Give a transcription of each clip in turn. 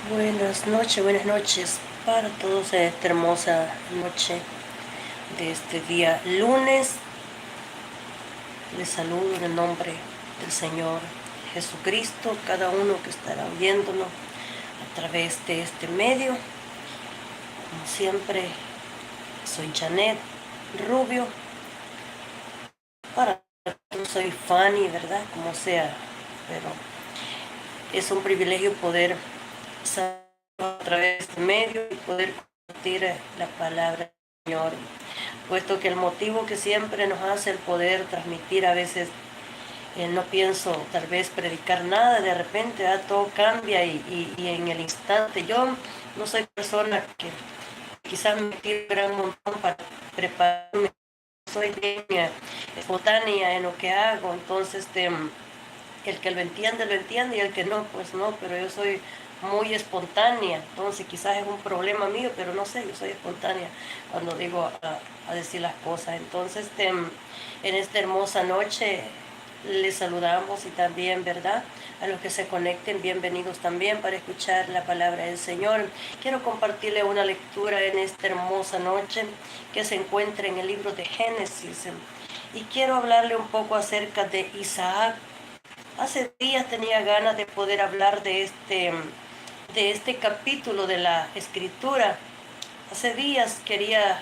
Buenas noches para todos en esta hermosa noche de este día lunes. Les saludo en el nombre del Señor Jesucristo, cada uno que estará oyéndonos a través de este medio. Como siempre, soy Janet Rubio. Para todos soy Fanny, ¿verdad? Como sea, pero es un privilegio poder salir a través de este medio y poder compartir la palabra del Señor, puesto que el motivo que siempre nos hace el poder transmitir a veces, no pienso tal vez predicar nada, de repente todo cambia y en el instante. Yo no soy persona que quizás me tire un gran montón para prepararme, soy bien espontánea en lo que hago. Entonces el que lo entiende y el que no, pues no, pero yo soy muy espontánea. Entonces quizás es un problema mío, pero no sé, yo soy espontánea cuando digo a decir las cosas. Entonces en esta hermosa noche les saludamos, y también, ¿verdad?, a los que se conecten, bienvenidos también para escuchar la palabra del Señor. Quiero compartirle una lectura en esta hermosa noche que se encuentra en el libro de Génesis, y quiero hablarle un poco acerca de Isaac. Hace días tenía ganas de poder hablar de este capítulo de la Escritura. Hace días quería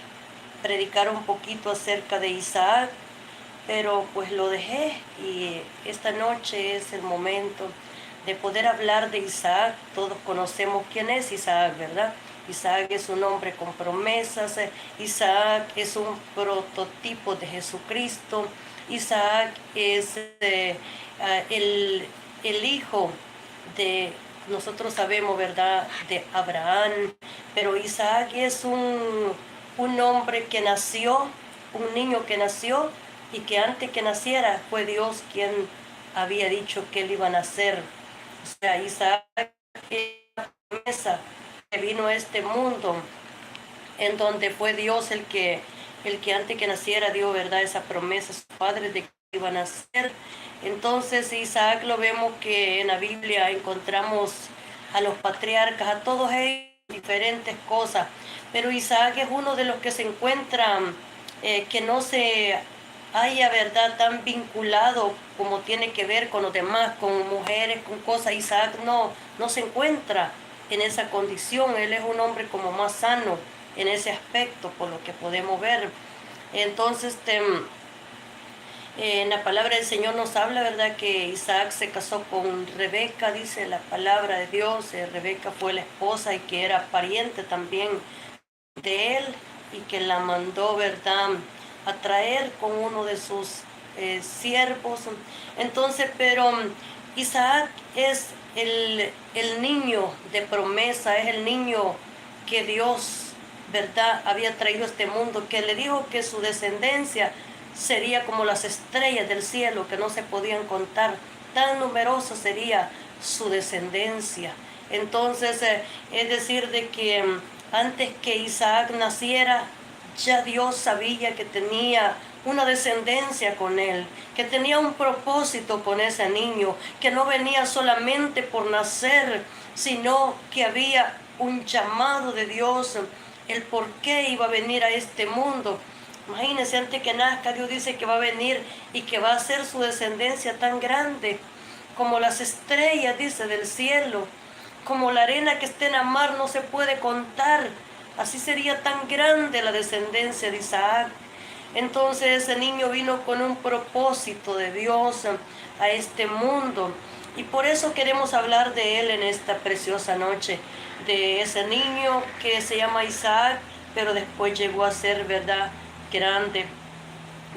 predicar un poquito acerca de Isaac, pero pues lo dejé, y esta noche es el momento de poder hablar de Isaac. Todos conocemos quién es Isaac, ¿verdad? Isaac es un hombre con promesas. Isaac es un prototipo de Jesucristo. Isaac es el hijo de, nosotros sabemos, ¿verdad?, de Abraham. Pero Isaac es un hombre que nació, un niño que nació, y que antes que naciera fue Dios quien había dicho que él iba a nacer. O sea, Isaac es la promesa que vino a este mundo, en donde fue Dios el que antes que naciera dio, ¿verdad?, esa promesa a sus padres de que iban a nacer. Entonces Isaac, lo vemos que en la Biblia encontramos a los patriarcas, a todos ellos diferentes cosas, pero Isaac es uno de los que se encuentran, que no se haya, ¿verdad?, tan vinculado como tiene que ver con los demás, con mujeres, con cosas. Isaac no se encuentra en esa condición. Él es un hombre como más sano en ese aspecto, por lo que podemos ver. Entonces en la palabra del Señor nos habla, ¿verdad?, que Isaac se casó con Rebeca, dice la palabra de Dios. Rebeca fue la esposa y que era pariente también de él, y que la mandó, ¿verdad?, a traer con uno de sus siervos. Entonces, pero Isaac es el niño de promesa, es el niño que Dios, ¿verdad?, había traído a este mundo, que le dijo que su descendencia sería como las estrellas del cielo, que no se podían contar, tan numerosa sería su descendencia. Entonces, es decir, de que antes que Isaac naciera, ya Dios sabía que tenía una descendencia con él, que tenía un propósito con ese niño, que no venía solamente por nacer, sino que había un llamado de Dios, el por qué iba a venir a este mundo. Imagínense, antes que nazca, Dios dice que va a venir y que va a ser su descendencia tan grande como las estrellas, dice, del cielo, como la arena que está en la mar, no se puede contar. Así sería tan grande la descendencia de Isaac. Entonces ese niño vino con un propósito de Dios a este mundo, y por eso queremos hablar de él en esta preciosa noche, de ese niño que se llama Isaac, pero después llegó a ser, ¿verdad?, grande.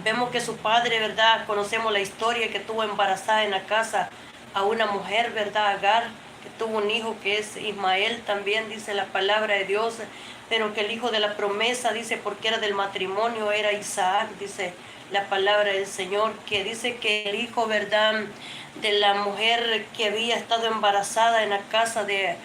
Vemos que su padre, ¿verdad?, conocemos la historia, que tuvo embarazada en la casa a una mujer, ¿verdad?, Agar, que tuvo un hijo que es Ismael también, dice la palabra de Dios, pero que el hijo de la promesa, dice, porque era del matrimonio, era Isaac, dice la palabra del Señor, que dice que el hijo, ¿verdad?, de la mujer que había estado embarazada en la casa de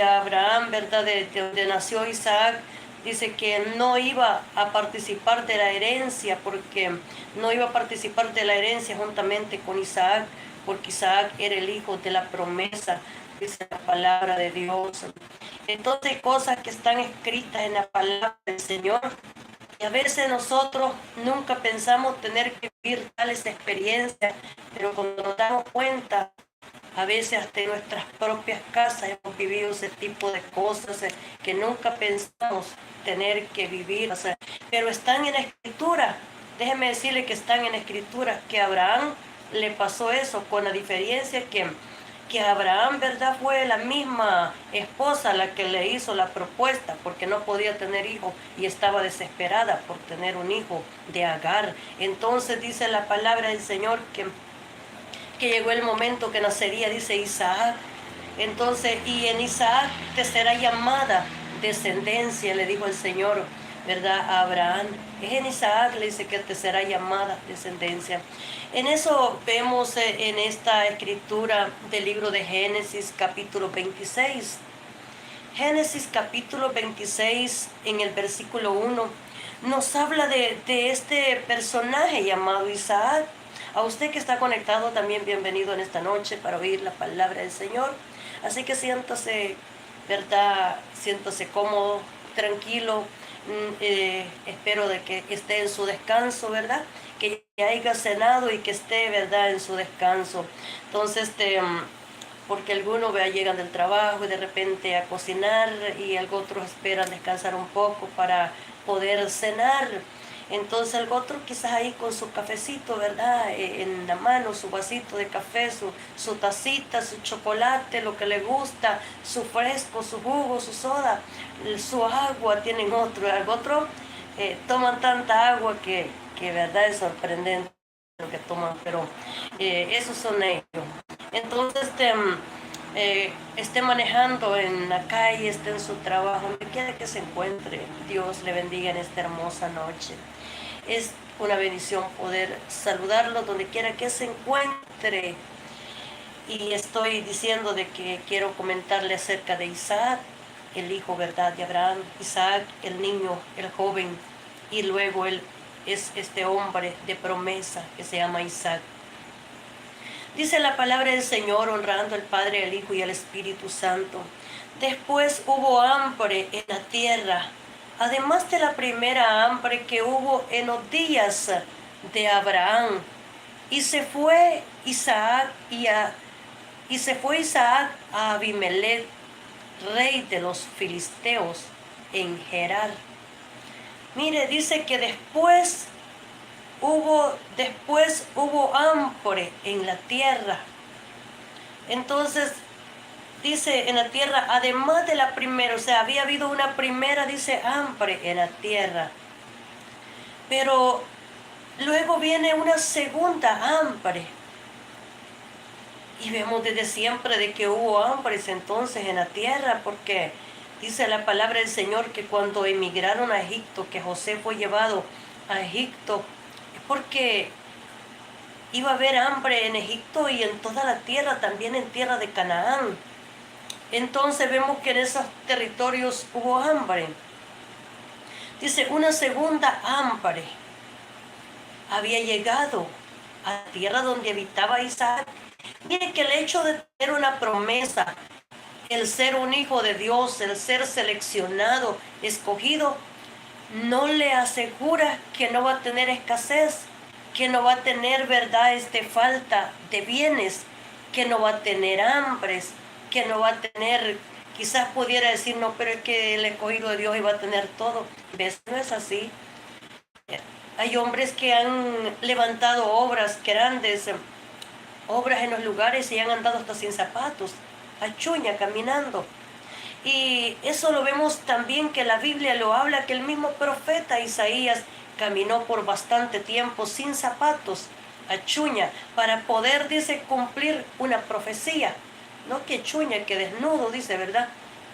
Abraham, ¿verdad?, de donde nació Isaac, dice que no iba a participar de la herencia, porque no iba a participar de la herencia juntamente con Isaac, porque Isaac era el hijo de la promesa. dice la palabra de Dios. Entonces hay cosas que están escritas en la palabra del Señor y a veces nosotros nunca pensamos tener que vivir tales experiencias, pero cuando nos damos cuenta, a veces hasta en nuestras propias casas hemos vivido ese tipo de cosas que nunca pensamos tener que vivir, o sea, pero están en la Escritura. Déjeme decirle que están en la Escritura, que a Abraham le pasó eso, con la diferencia que Abraham, ¿verdad? Fue la misma esposa la que le hizo la propuesta porque no podía tener hijo y estaba desesperada por tener un hijo de Agar. Entonces dice la palabra del Señor que llegó el momento que nacería, dice Isaac. Entonces, y en Isaac te será llamada descendencia, le dijo el Señor, ¿verdad? A Abraham. Es en Isaac, le dice que te será llamada descendencia. En eso vemos en esta escritura del libro de Génesis capítulo 26. Génesis capítulo 26 en el versículo 1 nos habla de este personaje llamado Isaac. A usted que está conectado también bienvenido en esta noche para oír la palabra del Señor. Así que siéntase, ¿verdad? Siéntase cómodo, tranquilo. Espero de que esté en su descanso, ¿verdad? Que ya haya cenado y que esté, ¿verdad? En su descanso. Entonces, porque algunos llegan del trabajo y de repente a cocinar y otros esperan descansar un poco para poder cenar. Entonces el otro quizás ahí con su cafecito, ¿verdad? En la mano, su vasito de café, su tacita, su chocolate, lo que le gusta, su fresco, su jugo, su soda, su agua, tienen otro toman tanta agua que verdad es sorprendente lo que toman, pero esos son ellos. Entonces esté manejando en la calle, esté en su trabajo, donde quiera que se encuentre, Dios le bendiga en esta hermosa noche. Es una bendición poder saludarlo donde quiera que se encuentre. Y estoy diciendo de que quiero comentarle acerca de Isaac, el hijo, ¿verdad?, de Abraham. Isaac, el niño, el joven, y luego él es este hombre de promesa que se llama Isaac. Dice la palabra del Señor, honrando al Padre, al Hijo y al Espíritu Santo. Después hubo hambre en la tierra, además de la primera hambre que hubo en los días de Abraham. Y se fue Isaac a Abimelech, rey de los filisteos, en Gerar. Mire, dice que después hubo hambre en la tierra. Entonces, dice en la tierra, además de la primera, o sea, había habido una primera, dice, hambre en la tierra. Pero luego viene una segunda hambre. Y vemos desde siempre de que hubo hambres entonces en la tierra, porque dice la palabra del Señor que cuando emigraron a Egipto, que José fue llevado a Egipto, porque iba a haber hambre en Egipto y en toda la tierra, también en tierra de Canaán. Entonces vemos que en esos territorios hubo hambre. Dice, una segunda hambre había llegado a la tierra donde habitaba Isaac. Mire que el hecho de tener una promesa, el ser un hijo de Dios, el ser seleccionado, escogido, no le asegura que no va a tener escasez, que no va a tener, ¿verdad?, falta de bienes, que no va a tener hambres, que no va a tener, quizás pudiera decir, no, pero es que el escogido de Dios iba a tener todo. ¿Ves? No es así. Hay hombres que han levantado obras grandes, obras en los lugares y han andado hasta sin zapatos, a chuña, caminando. Y eso lo vemos también que la Biblia lo habla, que el mismo profeta Isaías caminó por bastante tiempo sin zapatos, a chuña, para poder, dice, cumplir una profecía. No que chuña, que desnudo, dice, ¿verdad?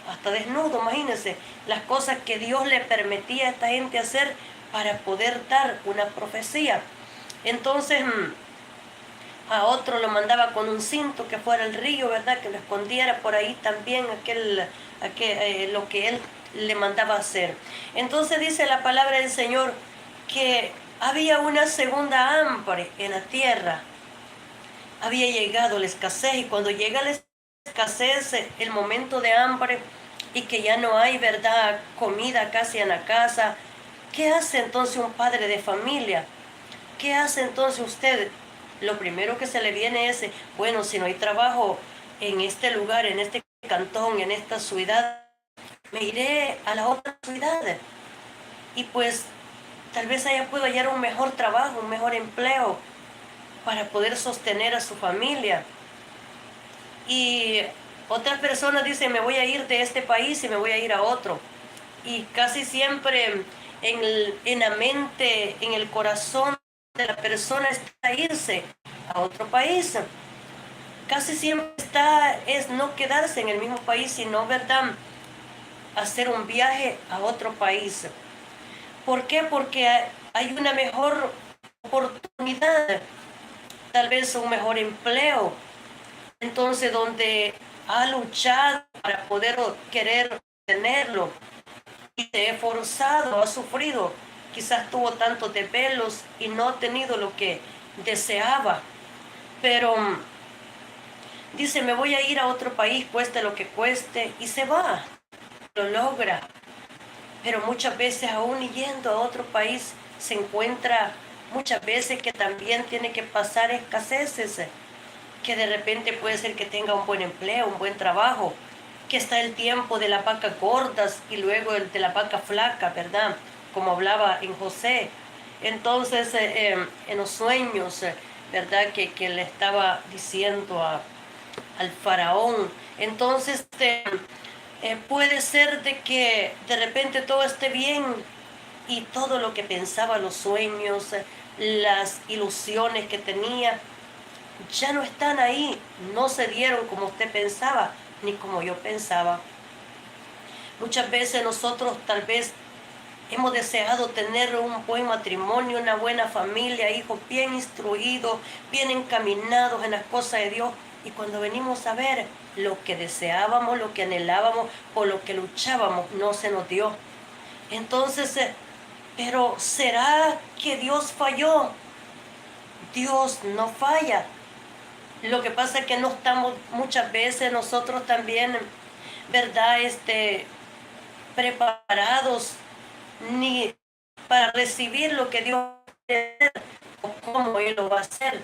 Hasta desnudo, imagínense, las cosas que Dios le permitía a esta gente hacer para poder dar una profecía. Entonces, a otro lo mandaba con un cinto que fuera el río, ¿verdad?, que lo escondiera por ahí también lo que él le mandaba hacer. Entonces dice la palabra del Señor que había una segunda hambre en la tierra. Había llegado la escasez, y cuando llega la escasez, el momento de hambre y que ya no hay, ¿verdad?, comida casi en la casa, ¿qué hace entonces un padre de familia? ¿Qué hace entonces usted? Lo primero que se le viene es, bueno, si no hay trabajo en este lugar, en este cantón, en esta ciudad, me iré a la otra ciudad y pues tal vez allá puedo hallar un mejor trabajo, un mejor empleo para poder sostener a su familia. Y otras personas dicen, me voy a ir de este país y me voy a ir a otro. Y casi siempre en la mente, en el corazón de la persona está irse a otro país. Casi siempre es no quedarse en el mismo país, sino, ¿verdad?, hacer un viaje a otro país. ¿Por qué? Porque hay una mejor oportunidad, tal vez un mejor empleo. Entonces, donde ha luchado para poder querer tenerlo y se ha esforzado, ha sufrido, quizás tuvo tantos desvelos y no ha tenido lo que deseaba, pero dice, me voy a ir a otro país, cueste lo que cueste, y se va, lo logra. Pero muchas veces aún yendo a otro país se encuentra muchas veces que también tiene que pasar escaseces, que de repente puede ser que tenga un buen empleo, un buen trabajo, que está el tiempo de las vacas gordas y luego el de la vaca flaca, ¿verdad? Como hablaba en José. Entonces, en los sueños, ¿verdad? Que le estaba diciendo al faraón. Entonces, puede ser de que de repente todo esté bien y todo lo que pensaba, los sueños, las ilusiones que tenía, ya no están ahí, no se dieron como usted pensaba, ni como yo pensaba. Muchas veces nosotros tal vez hemos deseado tener un buen matrimonio, una buena familia, hijos bien instruidos, bien encaminados en las cosas de Dios. Y cuando venimos a ver lo que deseábamos, lo que anhelábamos, por lo que luchábamos, no se nos dio. Entonces, pero ¿será que Dios falló? Dios no falla. Lo que pasa es que no estamos muchas veces nosotros también, ¿verdad?, preparados ni para recibir lo que Dios quiere o cómo Él lo va a hacer,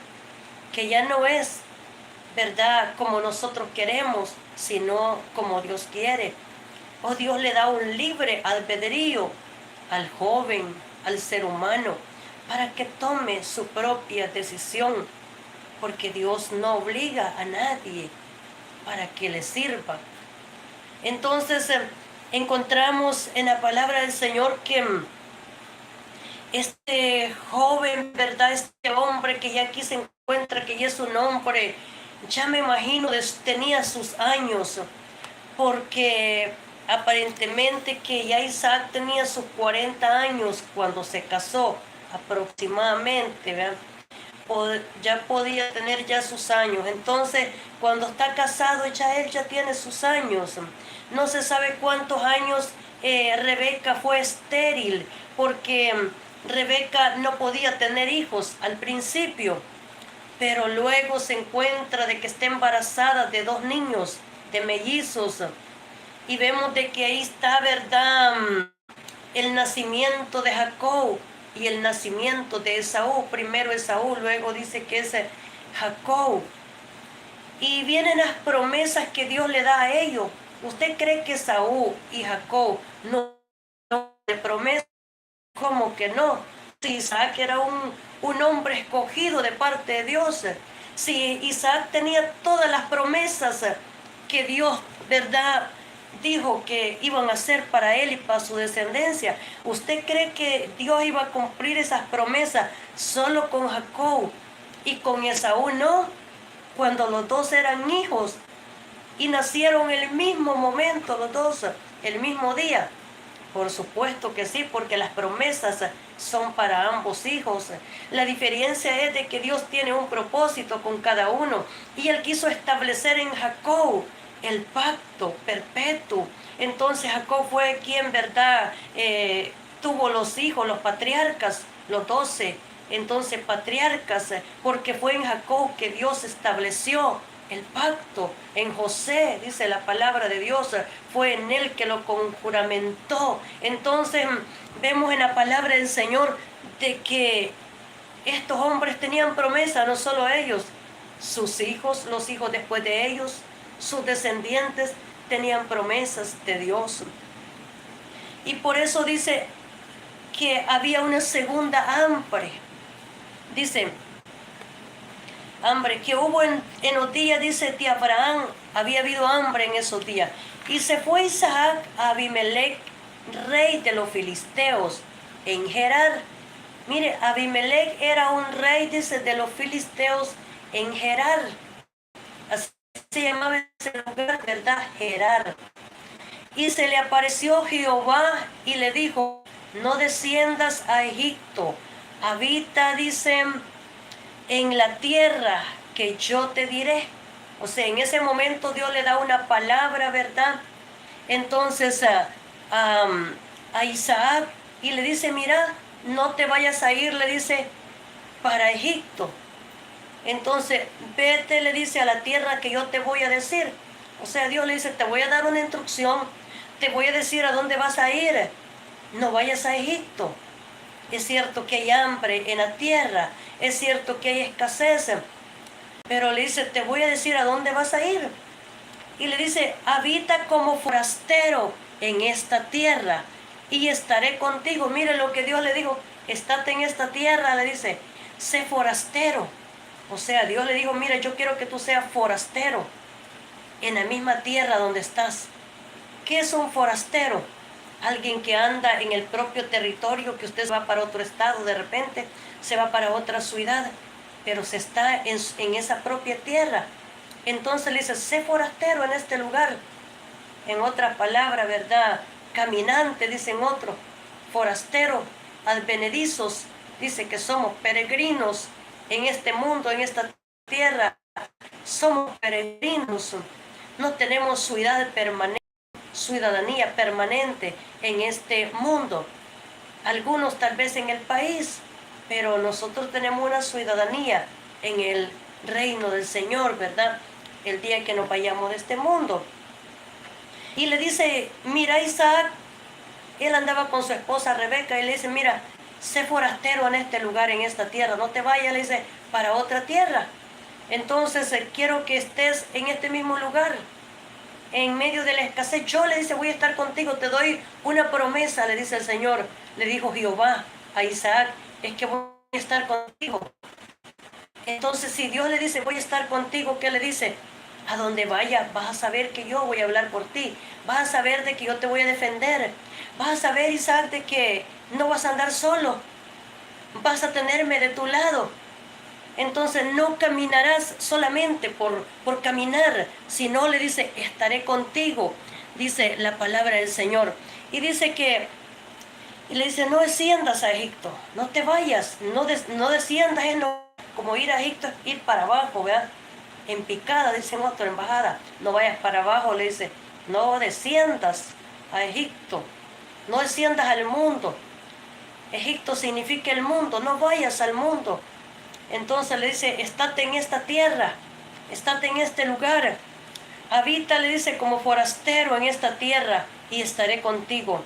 que ya no es, ¿verdad?, como nosotros queremos, sino como Dios quiere. O Dios le da un libre albedrío al joven, al ser humano, para que tome su propia decisión, porque Dios no obliga a nadie para que le sirva. Entonces, encontramos en la palabra del Señor que este joven, ¿verdad?, este hombre que ya aquí se encuentra, que ya es un hombre, ya me imagino, tenía sus años, porque aparentemente que ya Isaac tenía sus 40 años cuando se casó, aproximadamente, ¿verdad? Ya podía tener ya sus años. Entonces, cuando está casado, ya él ya tiene sus años. No se sabe cuántos años Rebeca fue estéril, porque Rebeca no podía tener hijos al principio, pero luego se encuentra de que está embarazada de 2 niños, de mellizos, y vemos de que ahí está, ¿verdad?, el nacimiento de Jacob y el nacimiento de Esaú. Primero Esaú, luego dice que es Jacob. Y vienen las promesas que Dios le da a ellos. ¿Usted cree que Esaú y Jacob no le promesas? ¿Cómo que no? Si Isaac era un hombre escogido de parte de Dios. Si Isaac tenía todas las promesas que Dios, ¿verdad?, dijo que iban a hacer para él y para su descendencia. ¿Usted cree que Dios iba a cumplir esas promesas solo con Jacob y con Esaú no? Cuando los dos eran hijos y nacieron el mismo momento, los dos, el mismo día. Por supuesto que sí, porque las promesas son para ambos hijos. La diferencia es de que Dios tiene un propósito con cada uno y Él quiso establecer en Jacob el pacto perpetuo. Entonces Jacob fue quien, ¿verdad?, tuvo los hijos, los patriarcas, los 12. Entonces patriarcas, porque fue en Jacob que Dios estableció el pacto en José, dice la palabra de Dios, fue en él que lo conjuramentó. Entonces vemos en la palabra del Señor de que estos hombres tenían promesa, no solo ellos, sus hijos, los hijos después de ellos, sus descendientes tenían promesas de Dios. Y por eso dice que había una segunda hambre. Dice, hambre que hubo en los días, dice, de Abraham, había habido hambre en esos días. Y se fue Isaac a Abimelech, rey de los filisteos, en Gerar. Mire, Abimelech era un rey, dice, de los filisteos en Gerar. Así se llamaba ese lugar, ¿verdad? Gerar. Y se le apareció Jehová y le dijo, no desciendas a Egipto, habita, dicen, en la tierra que yo te diré. O sea, en ese momento Dios le da una palabra, ¿verdad? Entonces a Isaac y le dice, mira, no te vayas a ir, le dice, para Egipto. Entonces, vete, le dice, a la tierra que yo te voy a decir. O sea, Dios le dice, te voy a dar una instrucción, te voy a decir a dónde vas a ir. No vayas a Egipto. Es cierto que hay hambre en la tierra, es cierto que hay escasez, pero le dice, te voy a decir a dónde vas a ir. Y le dice, habita como forastero en esta tierra y estaré contigo. Mire lo que Dios le dijo, estate en esta tierra, le dice, sé forastero. O sea, Dios le dijo, mira, yo quiero que tú seas forastero en la misma tierra donde estás. ¿Qué es un forastero? Alguien que anda en el propio territorio, que usted va para otro estado, de repente se va para otra ciudad, pero se está en esa propia tierra. Entonces le dice, sé forastero en este lugar. En otra palabra, ¿verdad? Caminante, dicen otros. Forastero, advenedizos, dice que somos peregrinos en este mundo, en esta tierra. Somos peregrinos. No tenemos ciudadanía permanente en este mundo. Algunos tal vez en el país, pero nosotros tenemos una ciudadanía en el reino del Señor, ¿verdad? El día que nos vayamos de este mundo. Y le dice, mira, Isaac, él andaba con su esposa Rebeca y le dice, mira, sé forastero en este lugar, en esta tierra, no te vayas, le dice, para otra tierra. Entonces quiero que estés en este mismo lugar, en medio de la escasez. Yo, le dice, voy a estar contigo, te doy una promesa, le dice el Señor. Le dijo Jehová a Isaac, es que voy a estar contigo. Entonces, si Dios le dice, voy a estar contigo, ¿qué le dice? A donde vaya, vas a saber que yo voy a hablar por ti. Vas a saber de que yo te voy a defender. Vas a saber, Isaac, de que no vas a andar solo. Vas a tenerme de tu lado. Entonces no caminarás solamente por caminar, sino, le dice, estaré contigo, dice la palabra del Señor. Y dice que, y le dice, no desciendas a Egipto, no te vayas, no desciendas, como ir a Egipto es ir para abajo, ¿verdad? En picada, dicen otros, en bajada, no vayas para abajo, le dice, no desciendas a Egipto, no desciendas al mundo. Egipto significa el mundo, no vayas al mundo. Entonces le dice, estate en esta tierra, estate en este lugar, habita, le dice, como forastero en esta tierra y estaré contigo.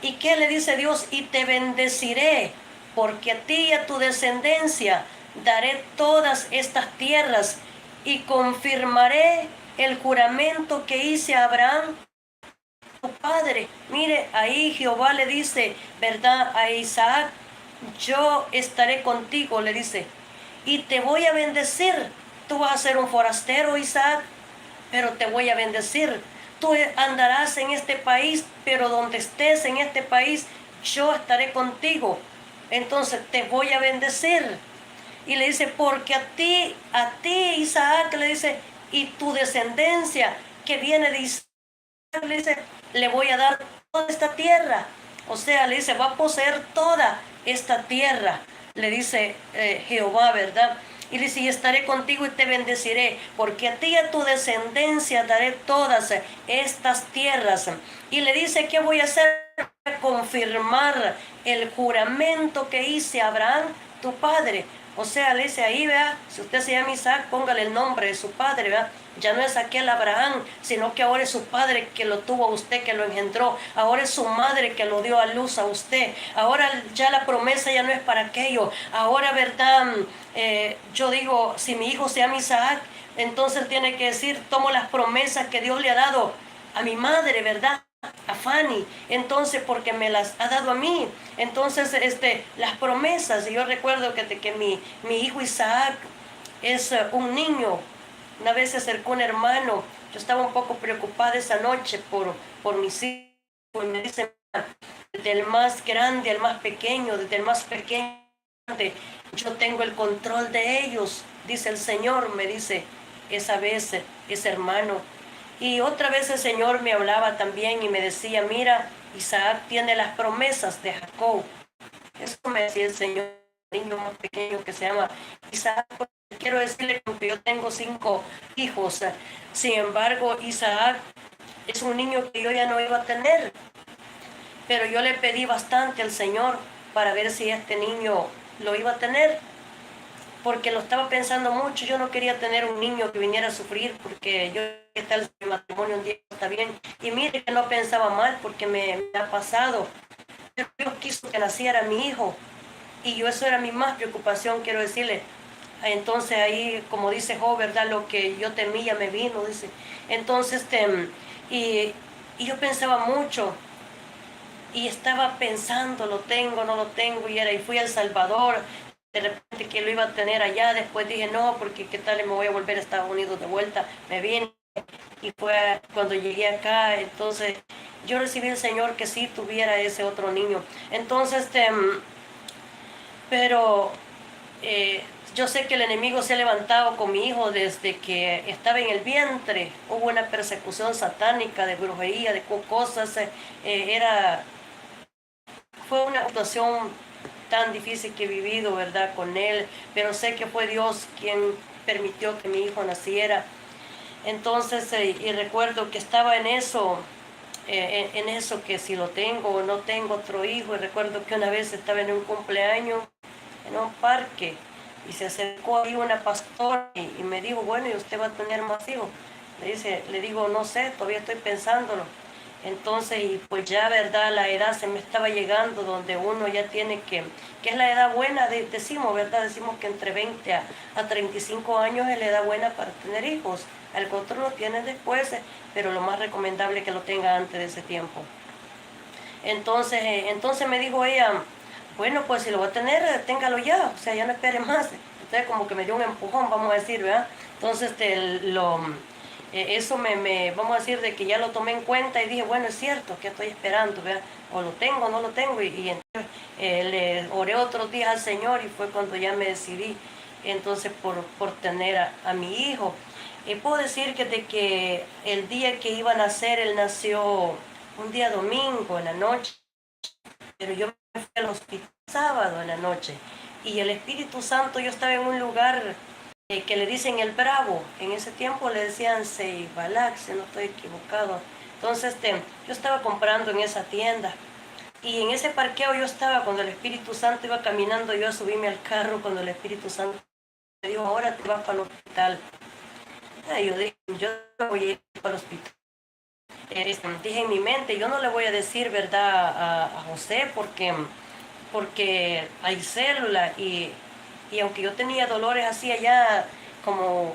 ¿Y qué le dice Dios? Y te bendeciré, porque a ti y a tu descendencia daré todas estas tierras y confirmaré el juramento que hice a Abraham, tu padre. Mire, ahí Jehová le dice, ¿verdad? A Isaac, yo estaré contigo, le dice, y te voy a bendecir. Tú vas a ser un forastero, Isaac, pero te voy a bendecir. Tú andarás en este país, pero donde estés en este país, yo estaré contigo. Entonces te voy a bendecir. Y le dice, porque a ti, Isaac, le dice, y tu descendencia que viene de Isaac, le dice, le voy a dar toda esta tierra. O sea, le dice, va a poseer toda esta tierra, le dice Jehová, ¿verdad? Y le dice, y estaré contigo y te bendeciré, porque a ti y a tu descendencia daré todas estas tierras. Y le dice, ¿qué voy a hacer? Confirmar el juramento que hice a Abraham, tu padre. O sea, le dice ahí, vea, si usted se llama Isaac, póngale el nombre de su padre, vea. Ya no es aquel Abraham, sino que ahora es su padre que lo tuvo a usted, que lo engendró. Ahora es su madre que lo dio a luz a usted. Ahora ya la promesa ya no es para aquello. Ahora, verdad, yo digo, si mi hijo se llama Isaac, entonces él tiene que decir, tomo las promesas que Dios le ha dado a mi madre, ¿verdad? A Fanny, entonces porque me las ha dado a mí. Entonces las promesas, y yo recuerdo que mi hijo Isaac es un niño. Una vez se acercó un hermano, yo estaba un poco preocupada esa noche por mis hijos, y me dice, desde el más grande al más pequeño, desde el más pequeño, yo tengo el control de ellos, dice el Señor, me dice esa vez ese hermano. Y otra vez el Señor me hablaba también y me decía, mira, Isaac tiene las promesas de Jacob. Eso me decía el Señor, un niño más pequeño que se llama Isaac. Quiero decirle que yo tengo 5 hijos. Sin embargo, Isaac es un niño que yo ya no iba a tener. Pero yo le pedí bastante al Señor para ver si este niño lo iba a tener. Porque lo estaba pensando mucho. Yo no quería tener un niño que viniera a sufrir, porque yo, ¿qué tal si mi matrimonio un día está bien? Y mire que no pensaba mal, porque me ha pasado. Pero Dios quiso que naciera mi hijo. Y yo, eso era mi más preocupación, quiero decirle. Entonces ahí, como dice Job, ¿verdad? Lo que yo temía me vino, dice. Entonces, y, y yo pensaba mucho. Y estaba pensando, lo tengo, no lo tengo, y fui a El Salvador, de repente que lo iba a tener allá, después dije no, porque qué tal me voy a volver a Estados Unidos de vuelta, me vine, y fue cuando llegué acá, entonces yo recibí el Señor que sí tuviera ese otro niño. Entonces, pero yo sé que el enemigo se ha levantado con mi hijo desde que estaba en el vientre. Hubo una persecución satánica de brujería, de cosas, fue una situación tan difícil que he vivido, ¿verdad? Con él, pero sé que fue Dios quien permitió que mi hijo naciera. Entonces, y recuerdo que estaba en eso, en eso que si lo tengo o no tengo otro hijo. Y recuerdo que una vez estaba en un cumpleaños, en un parque, y se acercó ahí una pastora y me dijo, bueno, ¿y usted va a tener más hijos? Le digo, no sé, todavía estoy pensándolo. Entonces, y pues ya, ¿verdad? La edad se me estaba llegando donde uno ya tiene que es la edad buena, decimos, ¿verdad? Decimos que entre 20 a 35 años es la edad buena para tener hijos. Al otro lo tienen después, pero lo más recomendable es que lo tenga antes de ese tiempo. Entonces me dijo ella, bueno, pues si lo va a tener, téngalo ya, o sea, ya no espere más. Entonces como que me dio un empujón, vamos a decir, ¿verdad? Entonces eso vamos a decir, de que ya lo tomé en cuenta y dije, bueno, es cierto, que estoy esperando, ¿verdad? O lo tengo o no lo tengo. Y entonces le oré otros días al Señor y fue cuando ya me decidí entonces por tener a mi hijo. Puedo decir que el día que iba a nacer, él nació un día domingo en la noche, pero yo me fui al hospital sábado en la noche. Y el Espíritu Santo, yo estaba en un lugar que le dicen el Bravo. En ese tiempo le decían Seibalac, si no estoy equivocado. Entonces yo estaba comprando en esa tienda. Y en ese parqueo yo estaba cuando el Espíritu Santo iba caminando, yo a subirme al carro cuando el Espíritu Santo me dijo, ahora te vas para el hospital. Y yo dije, yo voy a ir para el hospital. Dije en mi mente, yo no le voy a decir verdad a José porque hay célula y aunque yo tenía dolores así allá como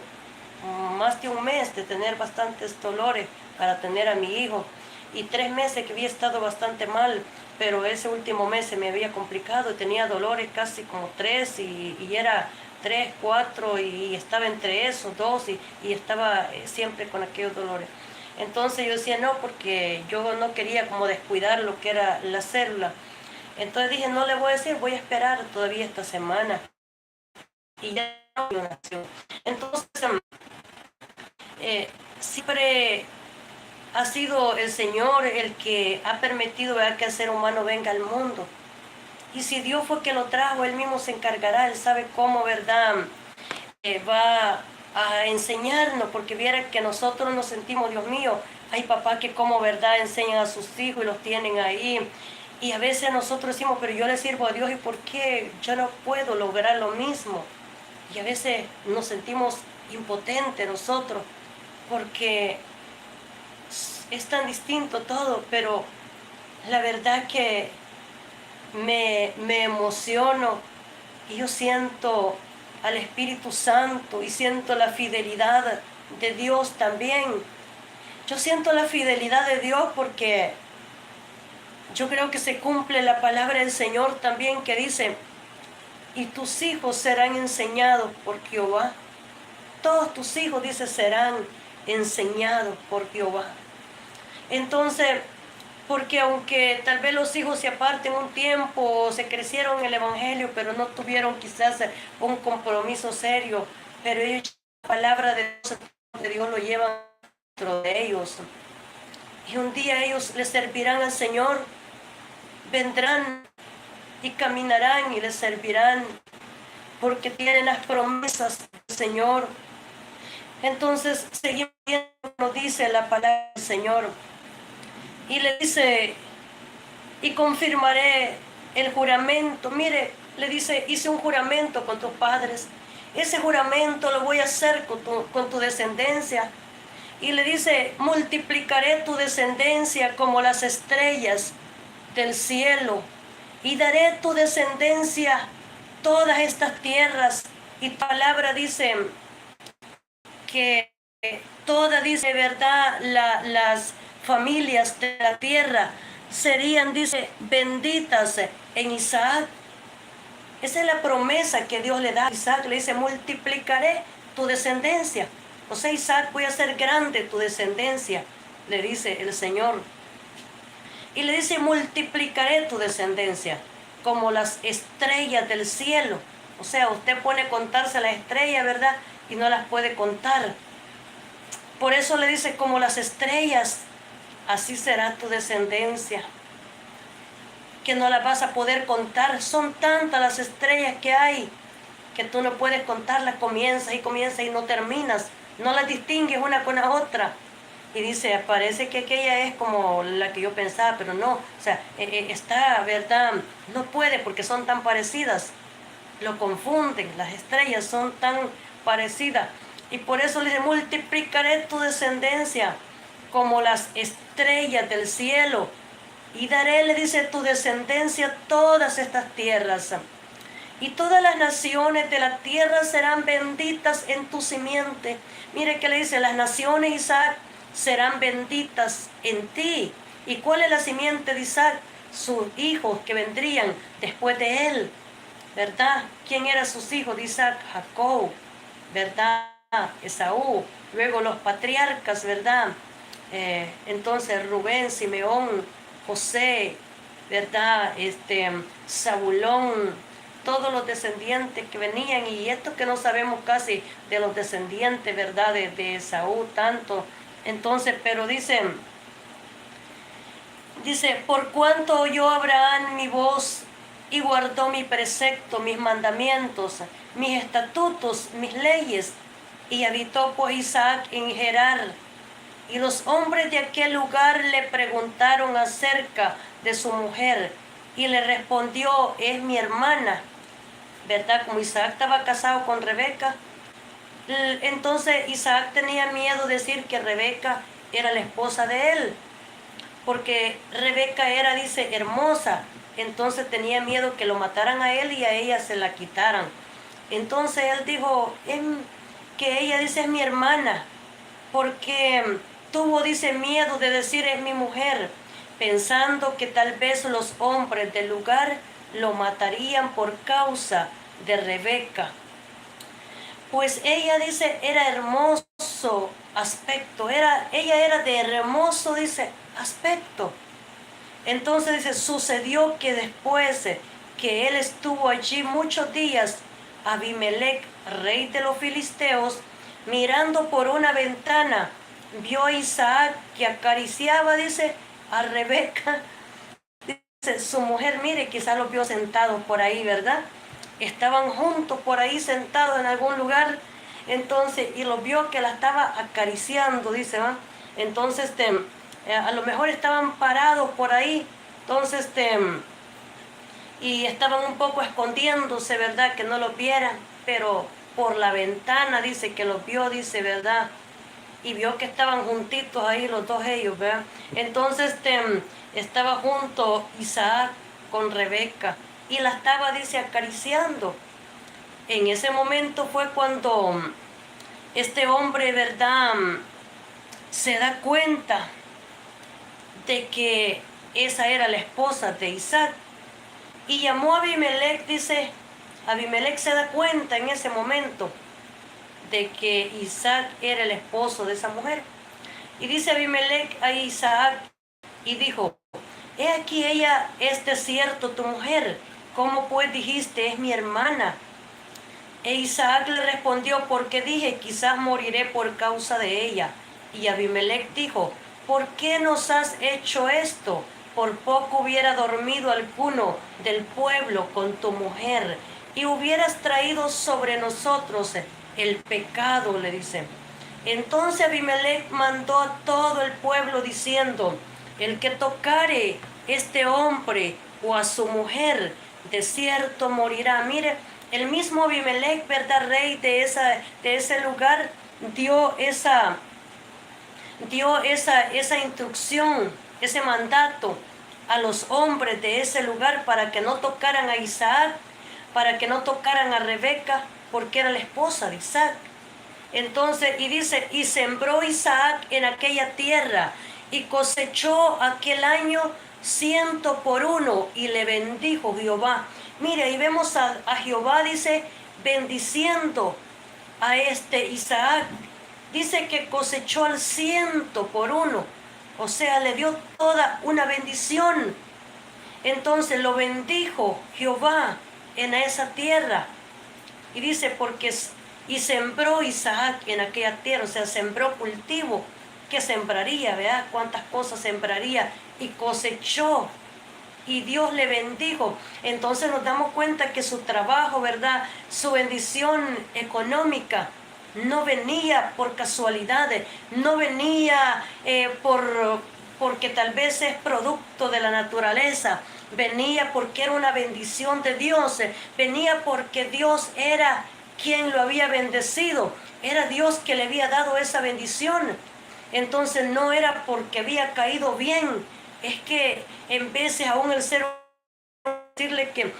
más de un mes de tener bastantes dolores para tener a mi hijo y 3 meses que había estado bastante mal, pero ese último mes se me había complicado, tenía dolores casi como 3 y era 3, 4 y estaba entre esos 2 y estaba siempre con aquellos dolores. Entonces yo decía no, porque yo no quería como descuidar lo que era la célula. Entonces dije, no le voy a decir, voy a esperar todavía esta semana. Y ya no nació. Entonces, siempre ha sido el Señor el que ha permitido, ¿verdad?, que el ser humano venga al mundo. Y si Dios fue que lo trajo, Él mismo se encargará, Él sabe cómo, ¿verdad?, va a enseñarnos, porque viera que nosotros nos sentimos, Dios mío, hay papás que como, ¿verdad?, enseñan a sus hijos y los tienen ahí. Y a veces nosotros decimos, pero yo le sirvo a Dios, ¿y por qué yo no puedo lograr lo mismo? Y a veces nos sentimos impotentes nosotros, porque es tan distinto todo, pero la verdad que me emociono y yo siento al Espíritu Santo y siento la fidelidad de Dios también. Yo siento la fidelidad de Dios porque yo creo que se cumple la palabra del Señor también que dice, y tus hijos serán enseñados por Jehová. Todos tus hijos, dice, serán enseñados por Jehová. Entonces, porque aunque tal vez los hijos se aparten un tiempo, se crecieron en el Evangelio, pero no tuvieron quizás un compromiso serio, pero ellos, la palabra de Dios lo llevan dentro de ellos. Y un día ellos le servirán al Señor, vendrán y caminarán y le servirán, porque tienen las promesas del Señor. Entonces, seguimos viendo, nos dice la palabra del Señor. Y le dice, y confirmaré el juramento. Mire, le dice, hice un juramento con tus padres. Ese juramento lo voy a hacer con tu descendencia. Y le dice, multiplicaré tu descendencia como las estrellas del cielo. Y daré tu descendencia todas estas tierras. Y palabra dice que toda, dice, verdad, las familias de la tierra serían, dice, benditas en Isaac. Esa es la promesa que Dios le da a Isaac. Le dice, multiplicaré tu descendencia. O sea, Isaac, voy a hacer grande tu descendencia, le dice el Señor. Y le dice, multiplicaré tu descendencia como las estrellas del cielo. O sea, usted pone a contarse las estrellas, ¿verdad? Y no las puede contar. Por eso le dice, como las estrellas, así será tu descendencia, que no las vas a poder contar. Son tantas las estrellas que hay, que tú no puedes contarlas. Comienzas y no terminas. No las distingues una con la otra. Y dice, parece que aquella es como la que yo pensaba, pero no. O sea, está, ¿verdad? No puede porque son tan parecidas. Lo confunden, las estrellas son tan parecidas. Y por eso le dice, multiplicaré tu descendencia como las estrellas del cielo. Y daré, le dice, tu descendencia todas estas tierras. Y todas las naciones de la tierra serán benditas en tu simiente. Mire que le dice, las naciones, Isaac, serán benditas en ti. ¿Y cuál es la simiente de Isaac? Sus hijos que vendrían después de él, ¿verdad? ¿Quién eran sus hijos de Isaac? Jacob, ¿verdad? Esaú, luego los patriarcas, ¿verdad? Entonces Rubén, Simeón, José, ¿verdad? Zabulón, todos los descendientes que venían, y esto que no sabemos casi de los descendientes, ¿verdad? De Esaú, tanto. Entonces, pero dice, por cuanto oyó Abraham mi voz y guardó mi precepto, mis mandamientos, mis estatutos, mis leyes, y habitó pues Isaac en Gerar. Y los hombres de aquel lugar le preguntaron acerca de su mujer, y le respondió, es mi hermana, ¿verdad? Como Isaac estaba casado con Rebeca, entonces Isaac tenía miedo de decir que Rebeca era la esposa de él, porque Rebeca era, dice, hermosa. Entonces tenía miedo que lo mataran a él y a ella se la quitaran. Entonces él dijo que ella, dice, es mi hermana, porque tuvo, dice, miedo de decir es mi mujer, pensando que tal vez los hombres del lugar lo matarían por causa de Rebeca. Pues ella, dice, era hermoso aspecto, ella era de hermoso, dice, aspecto. Entonces dice, sucedió que después que él estuvo allí muchos días, Abimelech, rey de los filisteos, mirando por una ventana, vio a Isaac que acariciaba, dice, a Rebeca. Dice, su mujer, mire, quizás los vio sentados por ahí, ¿verdad? Estaban juntos por ahí sentados en algún lugar. Entonces, y los vio que la estaba acariciando, dice, ¿va? Entonces, a lo mejor estaban parados por ahí, Entonces, y estaban un poco escondiéndose, ¿verdad? Que no los vieran, pero por la ventana dice que los vio, dice, ¿verdad? Y vio que estaban juntitos ahí los dos ellos, ¿verdad? Entonces estaba junto Isaac con Rebeca y la estaba, dice, acariciando. En ese momento fue cuando este hombre, ¿verdad? Se da cuenta de que esa era la esposa de Isaac. Y llamó a Abimelech, dice, Abimelech se da cuenta en ese momento de que Isaac era el esposo de esa mujer. Y dice Abimelech a Isaac y dijo, he aquí ella es de cierto tu mujer, ¿cómo pues dijiste es mi hermana? E Isaac le respondió, porque dije, quizás moriré por causa de ella. Y Abimelech dijo, ¿por qué nos has hecho esto? Por poco hubiera dormido alguno del pueblo con tu mujer, y hubieras traído sobre nosotros el pecado, le dice. Entonces Abimelech mandó a todo el pueblo diciendo, el que tocare este hombre o a su mujer, de cierto morirá. Mire, el mismo Abimelech, ¿verdad? Rey de ese lugar, dio esa instrucción, ese mandato a los hombres de ese lugar para que no tocaran a Isaac, para que no tocaran a Rebeca, porque era la esposa de Isaac. Entonces, y dice, y sembró Isaac en aquella tierra y cosechó aquel año 100 por 1 y le bendijo Jehová. Mire, ahí vemos a Jehová, dice, bendiciendo a Isaac. Dice que cosechó al 100 por 1, o sea, le dio toda una bendición. Entonces lo bendijo Jehová en esa tierra. Y dice, y sembró Isaac en aquella tierra, o sea, sembró cultivo. ¿Qué sembraría? ¿Verdad? ¿Cuántas cosas sembraría? Y cosechó. Y Dios le bendijo. Entonces nos damos cuenta que su trabajo, ¿verdad? Su bendición económica no venía por casualidades, no venía porque tal vez es producto de la naturaleza, venía porque era una bendición de Dios, venía porque Dios era quien lo había bendecido, era Dios que le había dado esa bendición. Entonces no era porque había caído bien, es que en veces aún el ser humano decirle que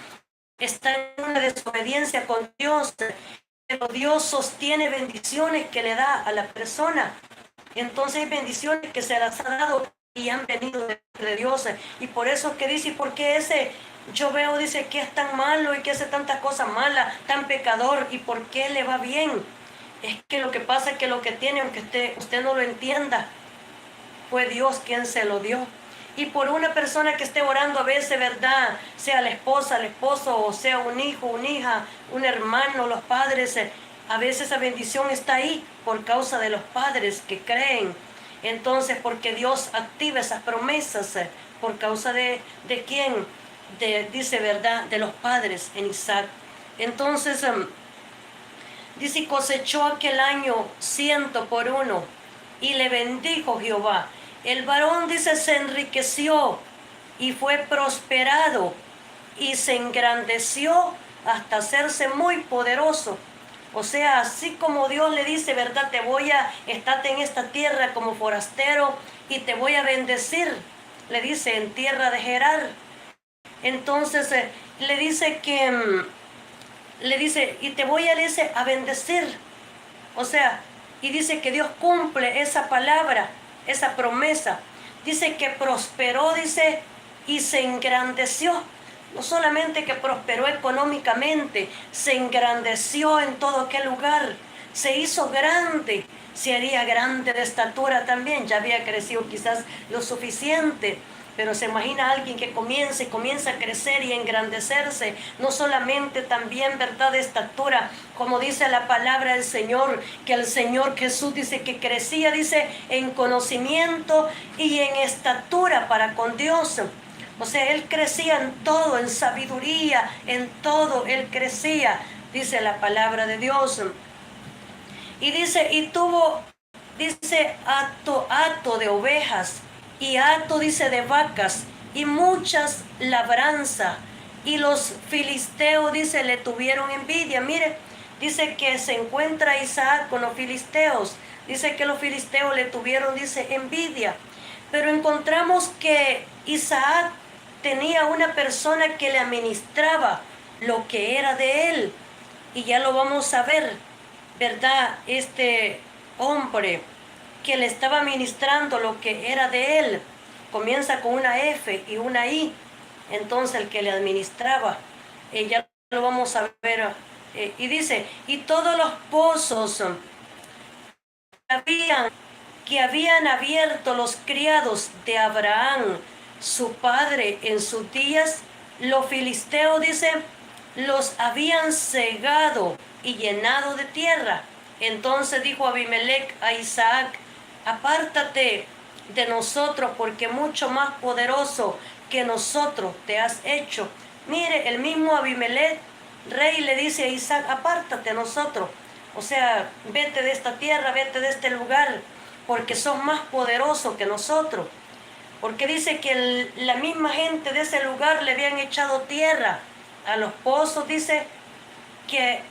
está en una desobediencia con Dios, pero Dios sostiene bendiciones que le da a la persona. Entonces hay bendiciones que se las ha dado y han venido de Dios. Y por eso es que dice, ¿por qué yo veo, dice, que es tan malo y que hace tantas cosas malas, tan pecador, y por qué le va bien? Es que lo que pasa es que lo que tiene, aunque usted no lo entienda, fue Dios quien se lo dio. Y por una persona que esté orando a veces, ¿verdad? Sea la esposa, el esposo, o sea un hijo, una hija, un hermano, los padres, a veces esa bendición está ahí por causa de los padres que creen. Entonces, porque Dios activa esas promesas, por causa de quién, dice, ¿verdad? De los padres en Isaac. Entonces, dice, cosechó aquel año 100 por 1 y le bendijo Jehová. El varón, dice, se enriqueció y fue prosperado y se engrandeció hasta hacerse muy poderoso. O sea, así como Dios le dice, ¿verdad? Estate en esta tierra como forastero y te voy a bendecir. Le dice, en tierra de Gerar. Entonces le dice, y te voy a bendecir. O sea, y dice que Dios cumple esa palabra, esa promesa. Dice que prosperó, dice, y se engrandeció. No solamente que prosperó económicamente, se engrandeció en todo aquel lugar. Se hizo grande, se haría grande de estatura también. Ya había crecido quizás lo suficiente. Pero se imagina a alguien que comienza a crecer y engrandecerse, no solamente también, ¿verdad?, de estatura, como dice la palabra del Señor, que el Señor Jesús dice que crecía, dice, en conocimiento y en estatura para con Dios. O sea, Él crecía en todo, en sabiduría, en todo, Él crecía, dice la palabra de Dios. Y dice, y tuvo, dice, hato de ovejas, y hato, dice, de vacas, y muchas labranzas. Y los filisteos, dice, le tuvieron envidia. Mire, dice que se encuentra Isaac con los filisteos. Dice que los filisteos le tuvieron, dice, envidia. Pero encontramos que Isaac tenía una persona que le administraba lo que era de él. Y ya lo vamos a ver, ¿verdad? Este hombre que le estaba administrando lo que era de él, comienza con una F y una I. Entonces el que le administraba, ya lo vamos a ver, y dice, y todos los pozos que habían abierto los criados de Abraham, su padre, en sus días, los filisteos, dice, los habían cegado y llenado de tierra. Entonces dijo Abimelech a Isaac, apártate de nosotros, porque mucho más poderoso que nosotros te has hecho. Mire, el mismo Abimelech, rey, le dice a Isaac, apártate de nosotros. O sea, vete de esta tierra, vete de este lugar, porque sos más poderoso que nosotros. Porque dice que la misma gente de ese lugar le habían echado tierra a los pozos, dice que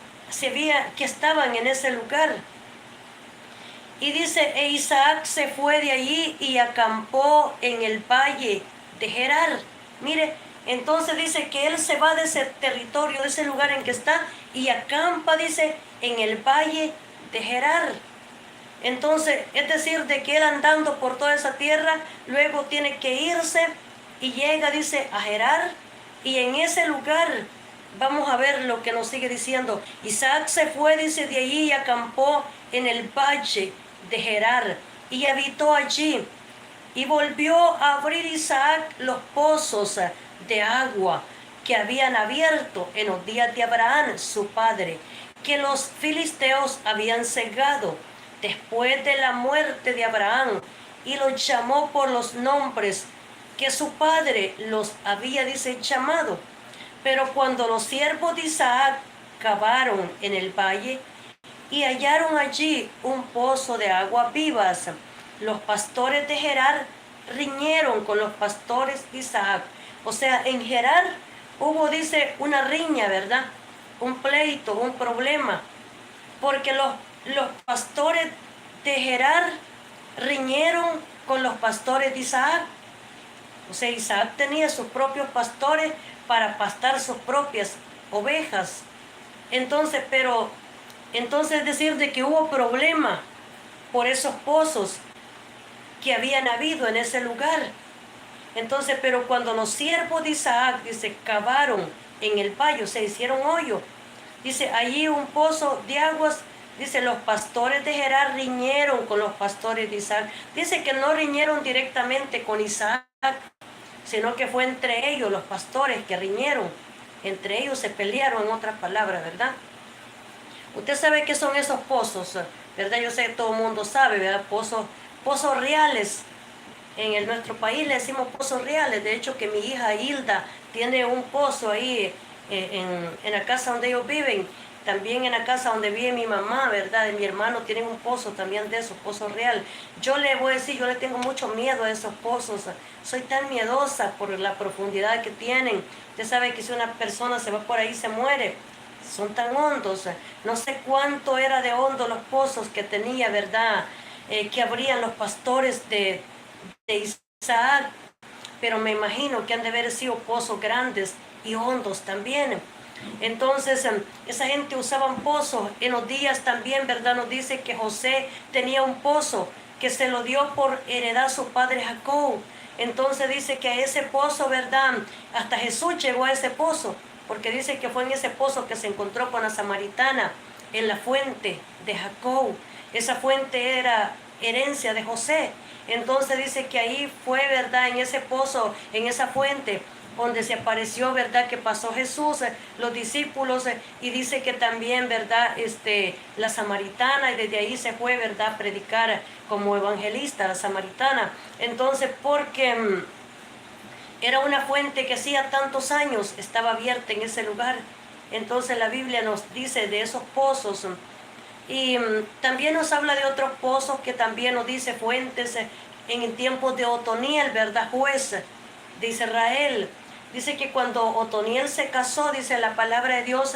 que estaban en ese lugar. Y dice, e Isaac se fue de allí y acampó en el valle de Gerar. Mire, entonces dice que él se va de ese territorio, de ese lugar en que está, y acampa, dice, en el valle de Gerar. Entonces, es decir, de que él andando por toda esa tierra, luego tiene que irse y llega, dice, a Gerar. Y en ese lugar, vamos a ver lo que nos sigue diciendo. Isaac se fue, dice, de allí y acampó en el valle de Gerar y habitó allí. Y volvió a abrir Isaac los pozos de agua que habían abierto en los días de Abraham, su padre, que los filisteos habían cegado después de la muerte de Abraham, y los llamó por los nombres que su padre los había, dice, llamado. Pero cuando los siervos de Isaac cavaron en el valle y hallaron allí un pozo de aguas vivas, los pastores de Gerar riñeron con los pastores de Isaac. O sea, en Gerar hubo, dice, una riña, ¿verdad? Un pleito, un problema, porque los pastores de Gerar riñeron con los pastores de Isaac. O sea, Isaac tenía sus propios pastores para pastar sus propias ovejas. Entonces, es decir, de que hubo problema por esos pozos que habían habido en ese lugar. Entonces, pero cuando los siervos de Isaac, dice, cavaron en el valle, se hicieron hoyo, dice, allí un pozo de aguas, dice, los pastores de Gerar riñeron con los pastores de Isaac. Dice que no riñeron directamente con Isaac, sino que fue entre ellos, los pastores, que riñeron. Entre ellos se pelearon, en otras palabras, ¿verdad? Usted sabe qué son esos pozos, ¿verdad? Yo sé que todo el mundo sabe, ¿verdad? Pozos reales. En nuestro país le decimos pozos reales. De hecho, que mi hija Hilda tiene un pozo ahí en la casa donde ellos viven. También en la casa donde vive mi mamá, ¿verdad? Y mi hermano tienen un pozo también de esos, pozos reales. Yo le voy a decir, yo le tengo mucho miedo a esos pozos. Soy tan miedosa por la profundidad que tienen. Usted sabe que si una persona se va por ahí, se muere. Son tan hondos. No sé cuánto era de hondo los pozos que tenía, ¿verdad? Que abrían los pastores de Isaac. Pero me imagino que han de haber sido pozos grandes y hondos también. Entonces, esa gente usaban pozos. En los días también, ¿verdad? Nos dice que José tenía un pozo que se lo dio por heredad a su padre Jacob. Entonces dice que a ese pozo, ¿verdad? Hasta Jesús llegó a ese pozo, porque dice que fue en ese pozo que se encontró con la samaritana, en la fuente de Jacob. Esa fuente era herencia de José. Entonces dice que ahí fue, ¿verdad? En ese pozo, en esa fuente, donde se apareció, ¿verdad? Que pasó Jesús, los discípulos, y dice que también, ¿verdad? La samaritana, y desde ahí se fue, ¿verdad? A predicar como evangelista, la samaritana. Entonces, porque era una fuente que hacía tantos años estaba abierta en ese lugar. Entonces la Biblia nos dice de esos pozos. Y también nos habla de otros pozos que también nos dice fuentes en tiempos de Otoniel, ¿verdad? Juez. de Israel. Dice que cuando Otoniel se casó, dice la palabra de Dios,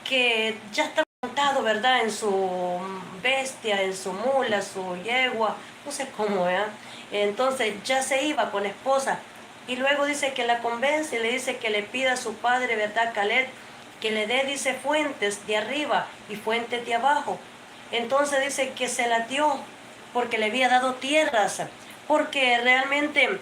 que ya estaba montado, ¿verdad? En su bestia, en su mula, su yegua, no sé cómo, ¿verdad? Entonces ya se iba con la esposa. Y luego dice que la convence y le dice que le pida a su padre, ¿verdad? Caleb, que le dé, dice, fuentes de arriba y fuentes de abajo. Entonces dice que se la dio porque le había dado tierras, porque realmente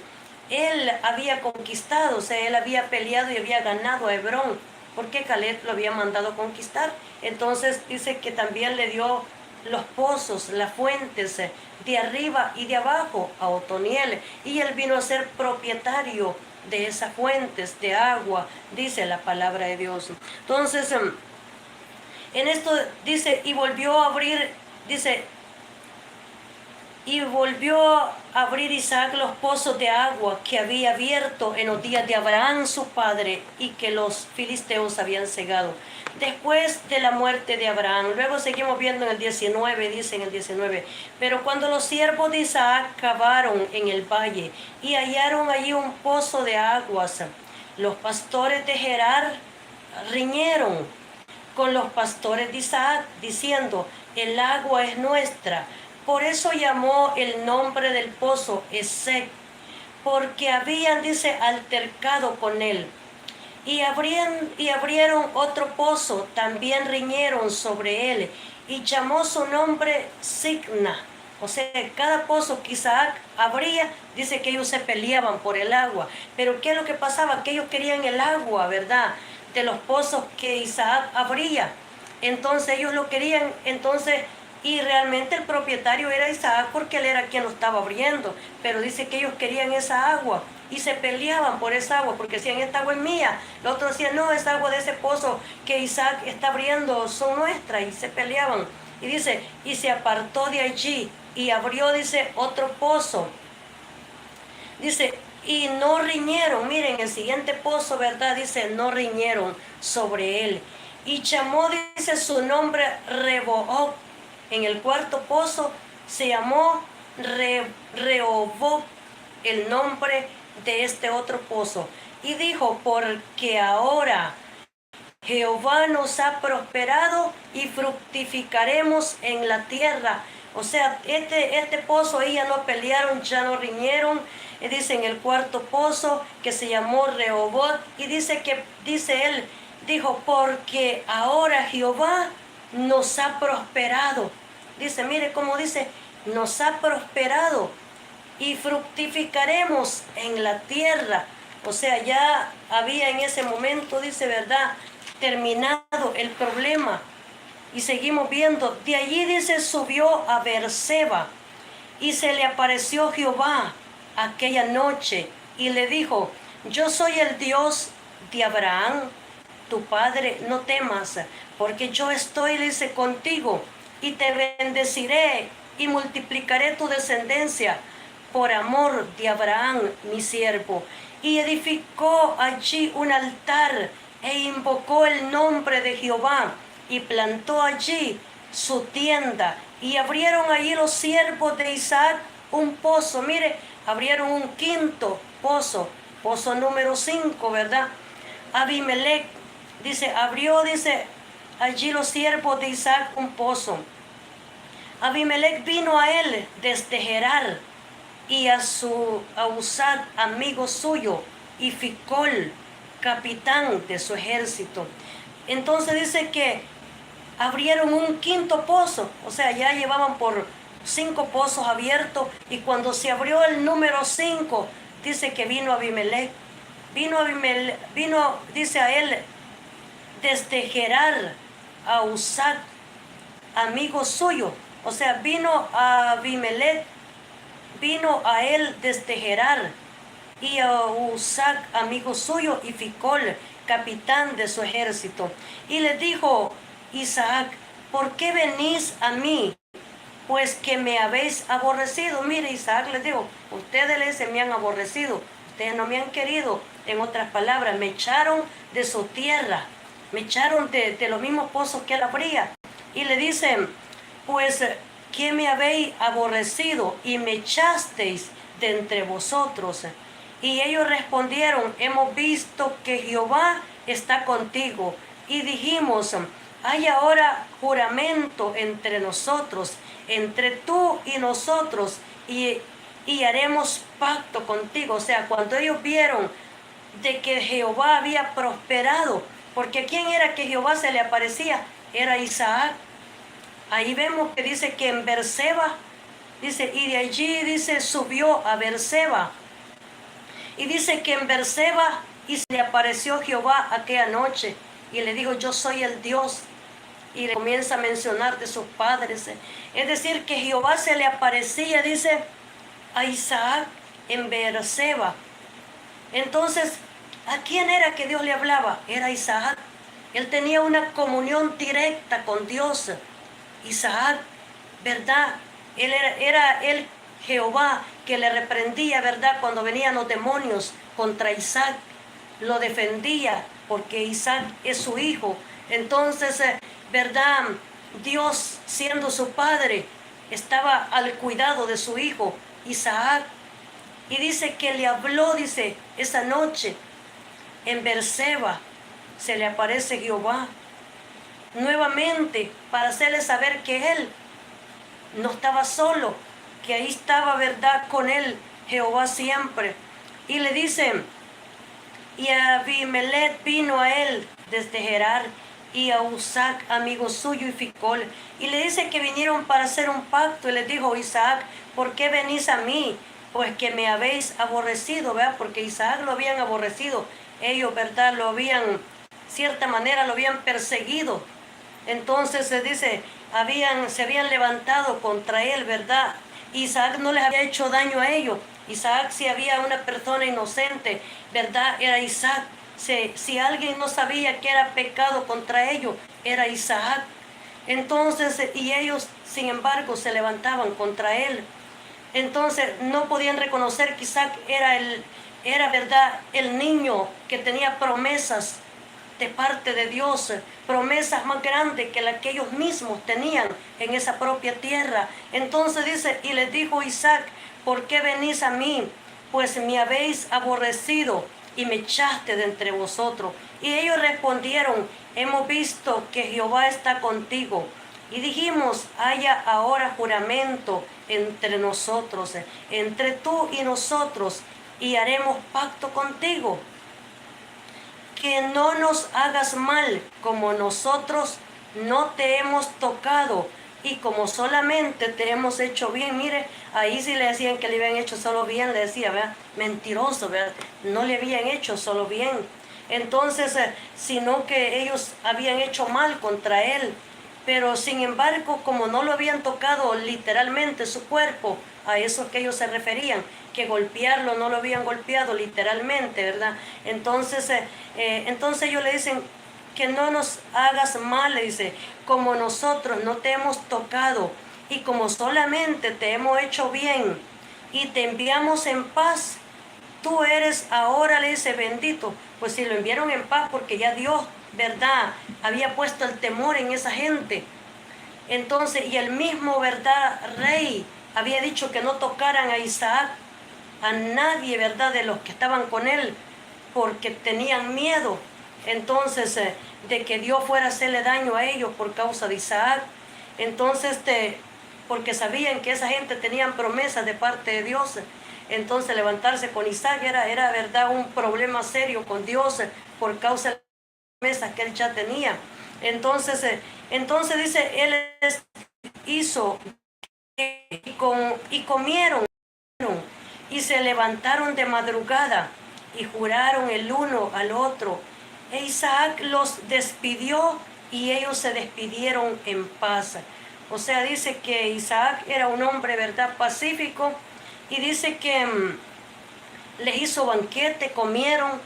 él había conquistado, o sea, él había peleado y había ganado a Hebrón, porque Caleb lo había mandado conquistar. Entonces dice que también le dio los pozos, las fuentes de arriba y de abajo a Otoniel, y él vino a ser propietario de esas fuentes de agua, dice la palabra de Dios. Entonces, en esto dice, y volvió a abrir, dice, y volvió a abrir Isaac los pozos de agua que había abierto en los días de Abraham su padre y que los filisteos habían cegado después de la muerte de Abraham. Luego seguimos viendo en el 19, dice en el 19, pero cuando los siervos de Isaac cavaron en el valle y hallaron allí un pozo de aguas, los pastores de Gerar riñeron con los pastores de Isaac, diciendo, el agua es nuestra. Por eso llamó el nombre del pozo Esek, porque habían, dice, altercado con él. Y abrieron otro pozo, también riñeron sobre él, y llamó su nombre Signa. O sea, cada pozo que Isaac abría, dice que ellos se peleaban por el agua. Pero ¿qué es lo que pasaba? Que ellos querían el agua, ¿verdad? De los pozos que Isaac abría. Entonces ellos lo querían, entonces, y realmente el propietario era Isaac porque él era quien lo estaba abriendo. Pero dice que ellos querían esa agua y se peleaban por esa agua, porque decían, esta agua es mía. Los otros decían, no, esa agua de ese pozo que Isaac está abriendo son nuestras, y se peleaban. Y dice, y se apartó de allí y abrió, dice, otro pozo. Dice, y no riñeron, miren, el siguiente pozo, ¿verdad? Dice, no riñeron sobre él. Y llamó, dice, su nombre Rehoboth. En el cuarto pozo se llamó Rehoboth, el nombre de este otro pozo. Y dijo, porque ahora Jehová nos ha prosperado y fructificaremos en la tierra. O sea, este pozo ahí ya no pelearon, ya no riñeron. Dice en el cuarto pozo que se llamó Rehoboth, y dice él, dijo, porque ahora Jehová nos ha prosperado. Dice, mire cómo dice, nos ha prosperado y fructificaremos en la tierra. O sea, ya había en ese momento, dice, ¿verdad?, terminado el problema. Y seguimos viendo, de allí, dice, subió a Beerseba y se le apareció Jehová aquella noche y le dijo, yo soy el Dios de Abraham, tu padre, no temas, porque yo estoy, dice, contigo, y te bendeciré y multiplicaré tu descendencia por amor de Abraham, mi siervo. Y edificó allí un altar e invocó el nombre de Jehová y plantó allí su tienda. Y abrieron allí los siervos de Isaac un pozo. Mire, abrieron un quinto pozo, pozo número 5, ¿verdad? Abimelech, dice, abrió, dice, allí los siervos de Isaac un pozo. Abimelech vino a él desde Gerar y a Usad, amigo suyo, y Ficol, capitán de su ejército. Entonces dice que abrieron un quinto pozo, o sea, ya llevaban por 5 pozos abiertos, y cuando se abrió el número 5, dice que vino Abimelech, dice a él, desde Gerar a Usad, amigo suyo, o sea, vino a Abimelech, vino a él desde Gerar, y a Usad, amigo suyo, y Ficol, capitán de su ejército. Y le dijo Isaac, ¿por qué venís a mí? Pues que me habéis aborrecido. Mire, Isaac les dijo, ustedes me han aborrecido, ustedes no me han querido. En otras palabras, me echaron de su tierra, me echaron de los mismos pozos que él abría. Y le dicen, pues que me habéis aborrecido y me echasteis de entre vosotros. Y ellos respondieron, hemos visto que Jehová está contigo. Y dijimos, hay ahora juramento entre nosotros, entre tú y nosotros, y haremos pacto contigo. O sea, cuando ellos vieron de que Jehová había prosperado, porque ¿quién era que Jehová se le aparecía? Era Isaac. Ahí vemos que dice que en Berseba, dice, y de allí, dice, subió a Berseba. Y dice que en Berseba y se le apareció Jehová aquella noche y le dijo, yo soy el Dios. Y le comienza a mencionar de sus padres. Es decir, que Jehová se le aparecía, dice, a Isaac en Berseba. Entonces, ¿a quién era que Dios le hablaba? Era Isaac. Él tenía una comunión directa con Dios. Isaac, ¿verdad? Él era él Jehová que le reprendía, ¿verdad? Cuando venían los demonios contra Isaac, lo defendía porque Isaac es su hijo. Entonces, ¿verdad? Dios, siendo su padre, estaba al cuidado de su hijo, Isaac. Y dice que le habló, dice, esa noche en Berseba se le aparece Jehová nuevamente para hacerle saber que él no estaba solo, que ahí estaba, verdad, con él Jehová siempre. Y le dice, y Abimelech vino a él desde Gerar, y a Usac, amigo suyo, y Ficol, y le dice que vinieron para hacer un pacto. Y le dijo Isaac, ¿por qué venís a mí? Pues que me habéis aborrecido, ¿verdad? Porque Isaac lo habían aborrecido, ellos, ¿verdad? Lo habían, cierta manera, lo habían perseguido. Entonces se dice, se habían levantado contra él, ¿verdad? Isaac no les había hecho daño a ellos. Isaac, si había una persona inocente, ¿verdad? Era Isaac. Si alguien no sabía que era pecado contra ellos, era Isaac. Entonces, y ellos, sin embargo, se levantaban contra él. Entonces, no podían reconocer que Isaac era, ¿verdad?, el niño que tenía promesas de parte de Dios, promesas más grandes que las que ellos mismos tenían en esa propia tierra. Entonces dice, y les dijo Isaac, ¿por qué venís a mí? Pues me habéis aborrecido y me echaste de entre vosotros. Y ellos respondieron, hemos visto que Jehová está contigo. Y dijimos, haya ahora juramento entre nosotros, entre tú y nosotros, y haremos pacto contigo, que no nos hagas mal, como nosotros no te hemos tocado y como solamente te hemos hecho bien. Mire, ahí sí le decían que le habían hecho solo bien, le decía, ¿verdad? Mentiroso, ¿verdad? No le habían hecho solo bien. Entonces, sino que ellos habían hecho mal contra él. Pero sin embargo, como no lo habían tocado literalmente su cuerpo, a eso que ellos se referían, que golpearlo no lo habían golpeado literalmente, ¿verdad? Entonces ellos le dicen, que no nos hagas mal, le dice, como nosotros no te hemos tocado y como solamente te hemos hecho bien y te enviamos en paz, tú eres ahora, le dice, bendito. Pues si lo enviaron en paz porque ya Dios, ¿verdad?, había puesto el temor en esa gente. Entonces, y el mismo, ¿verdad?, rey había dicho que no tocaran a Isaac, a nadie, ¿verdad?, de los que estaban con él, porque tenían miedo, entonces, de que Dios fuera a hacerle daño a ellos por causa de Isaac. Entonces, porque sabían que esa gente tenían promesas de parte de Dios. Entonces, levantarse con Isaac era verdad, un problema serio con Dios por causa de las promesas que él ya tenía. Entonces dice, él hizo y comieron y se levantaron de madrugada y juraron el uno al otro. E Isaac los despidió y ellos se despidieron en paz. O sea, dice que Isaac era un hombre, ¿verdad?, pacífico, y dice que les hizo banquete, comieron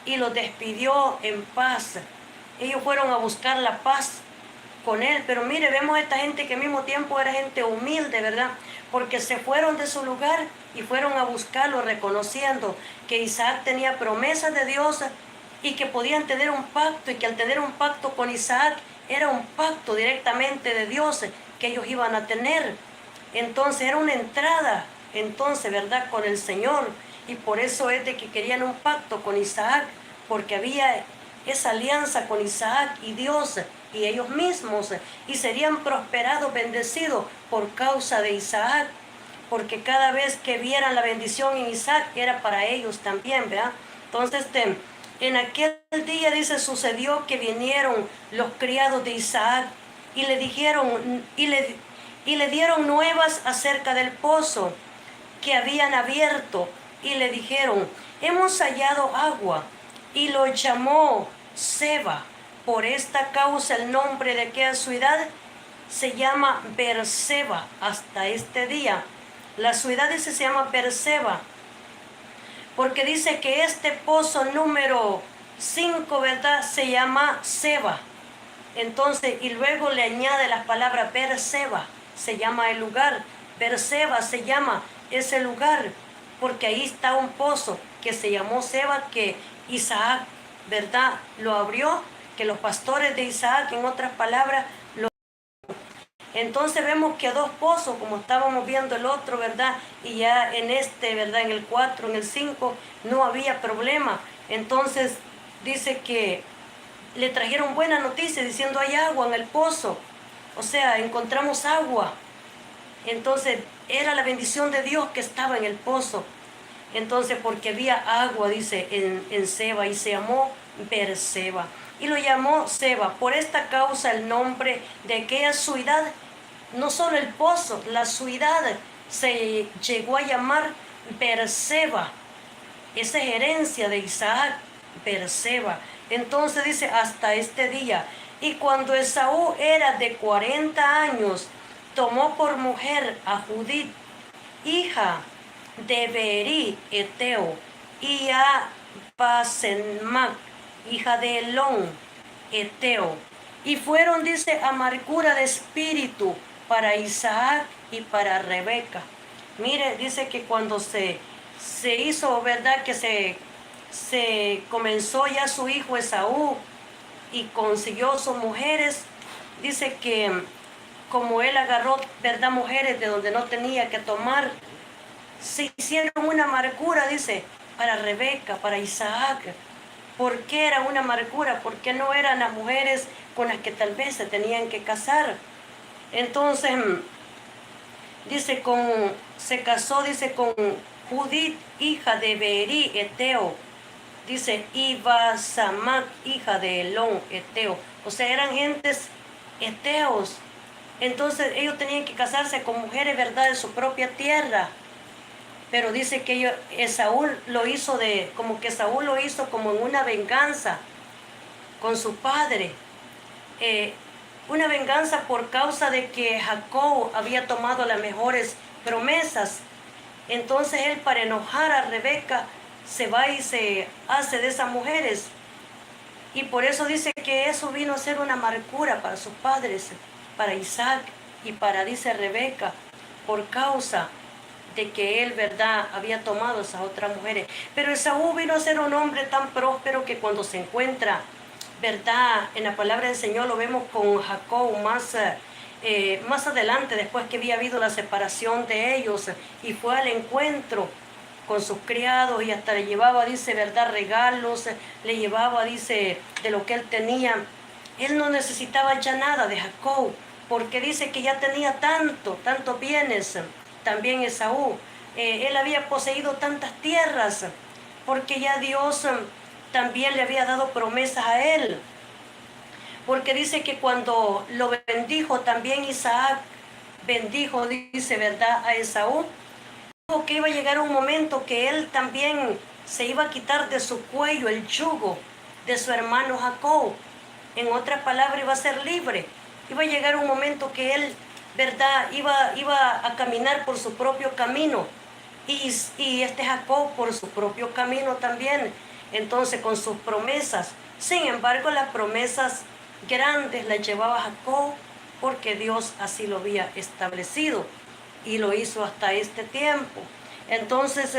y los despidió en paz. Ellos fueron a buscar la paz con él, pero mire, vemos a esta gente que al mismo tiempo era gente humilde, ¿verdad?, porque se fueron de su lugar y fueron a buscarlo, reconociendo que Isaac tenía promesas de Dios y que podían tener un pacto, y que al tener un pacto con Isaac era un pacto directamente de Dios que ellos iban a tener. Entonces era una entrada, entonces, ¿verdad?, con el Señor. y por eso es de que querían un pacto con Isaac, porque había esa alianza con Isaac y Dios y ellos mismos, y serían prosperados, bendecidos por causa de Isaac, porque cada vez que vieran la bendición en Isaac era para ellos también, ¿verdad? Entonces, en aquel día, dice, sucedió que vinieron los criados de Isaac y le dijeron, y le dieron nuevas acerca del pozo que habían abierto, y le dijeron, hemos hallado agua, y lo llamó Seba. Por esta causa el nombre de aquella ciudad se llama Beerseba hasta este día. La ciudad ese se llama Beerseba, porque dice que este pozo número 5, ¿verdad?, se llama Seba. Entonces, y luego le añade la palabra Beerseba, se llama el lugar. Beerseba se llama ese lugar, porque ahí está un pozo que se llamó Seba, que Isaac, ¿verdad?, lo abrió, que los pastores de Isaac, en otras palabras, lo... Entonces vemos que dos pozos, como estábamos viendo el otro, ¿verdad? Y ya en este, ¿verdad?, en el 4, en el 5, no había problema. Entonces dice que le trajeron buena noticia diciendo hay agua en el pozo. O sea, encontramos agua. Entonces era la bendición de Dios que estaba en el pozo. Entonces, porque había agua, dice, en Seba, y se llamó Beerseba. Y lo llamó Seba. Por esta causa el nombre de aquella ciudad, no solo el pozo, la ciudad se llegó a llamar Beerseba. Esa es herencia de Isaac, Beerseba. Entonces dice, hasta este día. Y cuando Esaú era de 40 años, tomó por mujer a Judith, hija de Beeri Eteo, y a Basenmac, hija de Elón Eteo. Y fueron, dice, amargura de espíritu para Isaac y para Rebeca. Mire, dice que cuando se hizo, ¿verdad?, que se comenzó ya su hijo Esaú y consiguió sus mujeres, dice que como él agarró, ¿verdad?, mujeres de donde no tenía que tomar, se hicieron una amargura, dice, para Rebeca, para Isaac. ¿Por qué era una amargura? Porque no eran las mujeres con las que tal vez se tenían que casar. Entonces, dice, se casó, dice, con Judith, hija de Beeri Eteo. Dice, y Basamac, hija de Elón Eteo. O sea, eran gentes eteos. Entonces ellos tenían que casarse con mujeres, ¿verdad?, de su propia tierra. Pero dice que Esaú lo hizo como que Saúl lo hizo como en una venganza con su padre. Una venganza por causa de que Jacob había tomado las mejores promesas. Entonces él, para enojar a Rebeca, se va y se hace de esas mujeres. Y por eso dice que eso vino a ser una amargura para sus padres, para Isaac y para, dice, Rebeca, por causa de que él, ¿verdad?, había tomado esas otras mujeres. Pero Esaú vino a ser un hombre tan próspero que cuando se encuentra, ¿verdad?, en la palabra del Señor lo vemos con Jacob más adelante, después que había habido la separación de ellos, y fue al encuentro con sus criados y hasta le llevaba, dice, ¿verdad?, regalos, le llevaba, dice, de lo que él tenía. Él no necesitaba ya nada de Jacob, porque dice que ya tenía tantos bienes. También Esaú, él había poseído tantas tierras, porque ya Dios también le había dado promesas a él. Porque dice que cuando lo bendijo, también Isaac bendijo, dice, ¿verdad?, a Esaú. Que iba a llegar un momento que él también se iba a quitar de su cuello el yugo de su hermano Jacob. En otras palabras, iba a ser libre. Iba a llegar un momento que él, ¿verdad?, iba a caminar por su propio camino. Y este Jacob por su propio camino también. Entonces, con sus promesas. Sin embargo, las promesas grandes las llevaba Jacob porque Dios así lo había establecido. Y lo hizo hasta este tiempo. Entonces,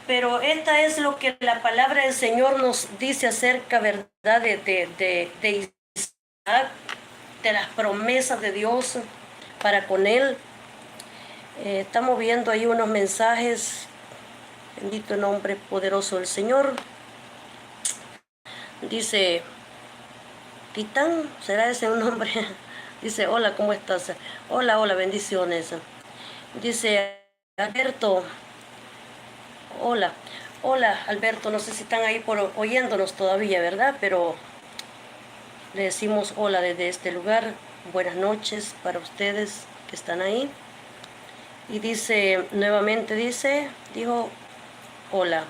pero esta es lo que la palabra del Señor nos dice acerca, ¿verdad?, de Isaac, de las promesas de Dios para con él. Estamos viendo ahí unos mensajes. Bendito el nombre poderoso del Señor. Dice, Titán, ¿será ese un nombre? Dice, hola, ¿cómo estás? Hola, hola, bendiciones. Dice, Alberto, hola, hola, Alberto, no sé si están ahí oyéndonos todavía, ¿verdad? Pero le decimos hola desde este lugar. Buenas noches para ustedes que están ahí. Y dice, nuevamente dijo, hola.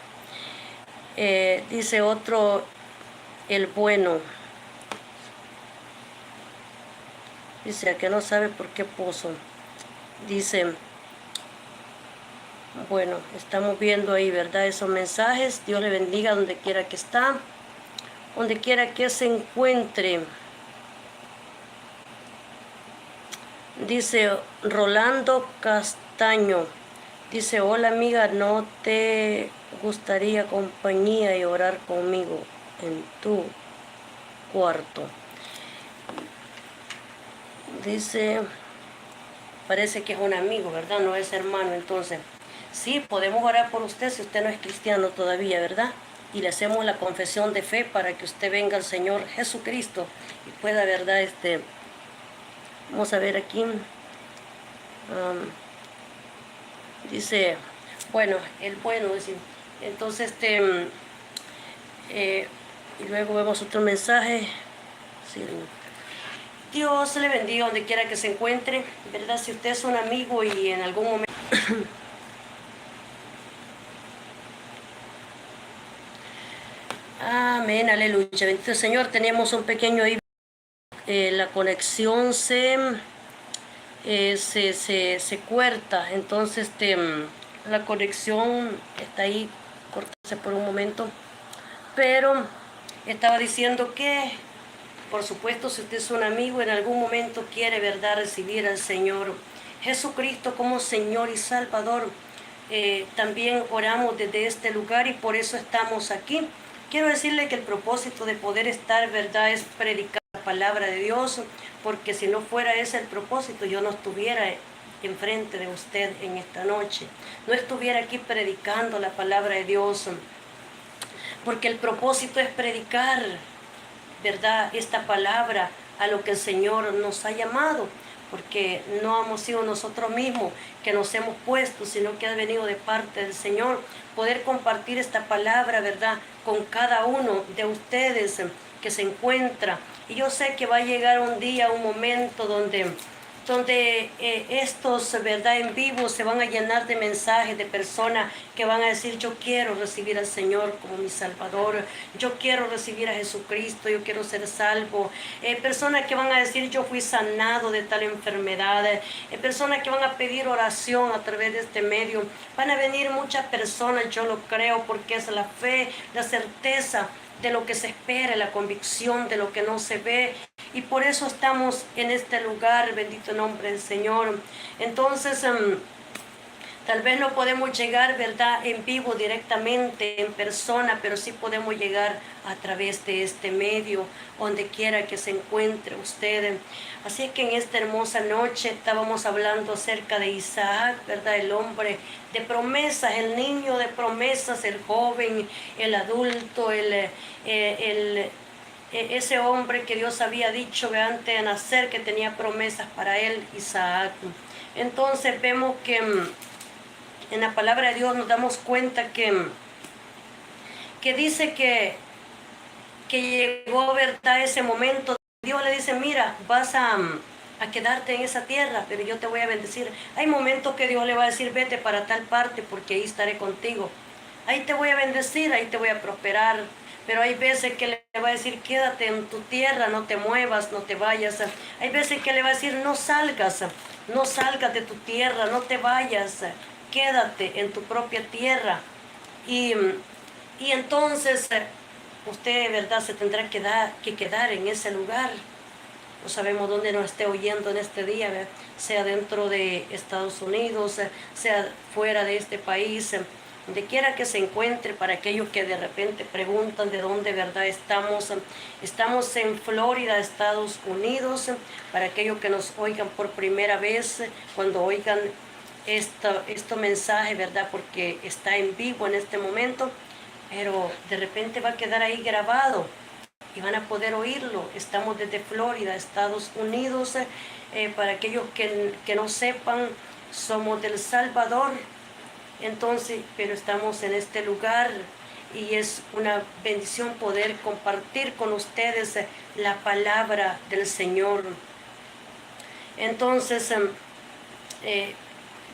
Dice otro, el bueno. Dice, que no sabe por qué puso. Dice, bueno, estamos viendo ahí, ¿verdad? Esos mensajes. Dios le bendiga donde quiera que está, donde quiera que se encuentre. Dice Rolando Castaño. Dice, hola amiga, ¿no te gustaría compañía y orar conmigo en tu cuarto? Dice, parece que es un amigo, ¿verdad? No es hermano, entonces. Sí, podemos orar por usted si usted no es cristiano todavía, ¿verdad? Y le hacemos la confesión de fe para que usted venga al Señor Jesucristo y pueda, ¿verdad? Vamos a ver aquí. Dice, bueno, el bueno, entonces, y luego vemos otro mensaje. Sí. Dios le bendiga donde quiera que se encuentre, ¿verdad? Si usted es un amigo y en algún momento... Amén, aleluya. Bendito Señor, teníamos un pequeño ahí, la conexión se corta, entonces la conexión está ahí, cortarse por un momento, pero estaba diciendo que, por supuesto, si usted es un amigo, en algún momento quiere, ¿verdad?, recibir al Señor Jesucristo como Señor y Salvador, también oramos desde este lugar y por eso estamos aquí. Quiero decirle que el propósito de poder estar, ¿verdad?, es predicar la palabra de Dios, porque si no fuera ese el propósito, yo no estuviera enfrente de usted en esta noche, no estuviera aquí predicando la palabra de Dios, porque el propósito es predicar, ¿verdad?, esta palabra a lo que el Señor nos ha llamado, porque no hemos sido nosotros mismos que nos hemos puesto, sino que ha venido de parte del Señor, poder compartir esta palabra, ¿verdad?, con cada uno de ustedes que se encuentra. Y yo sé que va a llegar un día, un momento donde estos, ¿verdad?, en vivo se van a llenar de mensajes de personas que van a decir, yo quiero recibir al Señor como mi Salvador, yo quiero recibir a Jesucristo, yo quiero ser salvo. Personas que van a decir, yo fui sanado de tal enfermedad. Personas que van a pedir oración a través de este medio. Van a venir muchas personas, yo lo creo, porque es la fe, la certeza de lo que se espera, la convicción de lo que no se ve, y por eso estamos en este lugar, bendito nombre del Señor. Entonces, tal vez no podemos llegar, ¿verdad?, en vivo directamente, en persona, pero sí podemos llegar a través de este medio, donde quiera que se encuentre usted. Así que en esta hermosa noche estábamos hablando acerca de Isaac, ¿verdad?, el hombre de promesas, el niño de promesas, el joven, el adulto, ese hombre que Dios había dicho antes de nacer que tenía promesas para él, Isaac. Entonces vemos que en la palabra de Dios nos damos cuenta que dice que llegó, ¿verdad?, ese momento. Dios le dice, mira, vas a quedarte en esa tierra, pero yo te voy a bendecir. Hay momentos que Dios le va a decir, vete para tal parte porque ahí estaré contigo. Ahí te voy a bendecir, ahí te voy a prosperar. Pero hay veces que le va a decir, quédate en tu tierra, no te muevas, no te vayas. Hay veces que le va a decir, no salgas de tu tierra, no te vayas, quédate en tu propia tierra. Y entonces usted, ¿verdad?, se tendrá que quedar en ese lugar. No sabemos dónde nos esté oyendo en este día, ¿verdad?, sea dentro de Estados Unidos, sea fuera de este país, donde quiera que se encuentre. Para aquellos que de repente preguntan de dónde, ¿verdad?, estamos en Florida, Estados Unidos. Para aquellos que nos oigan por primera vez, cuando oigan este mensaje, ¿verdad? Porque está en vivo en este momento, pero de repente va a quedar ahí grabado y van a poder oírlo. Estamos desde Florida, Estados Unidos. Para aquellos que no sepan, somos del Salvador. Entonces, pero estamos en este lugar y es una bendición poder compartir con ustedes la palabra del Señor. Entonces,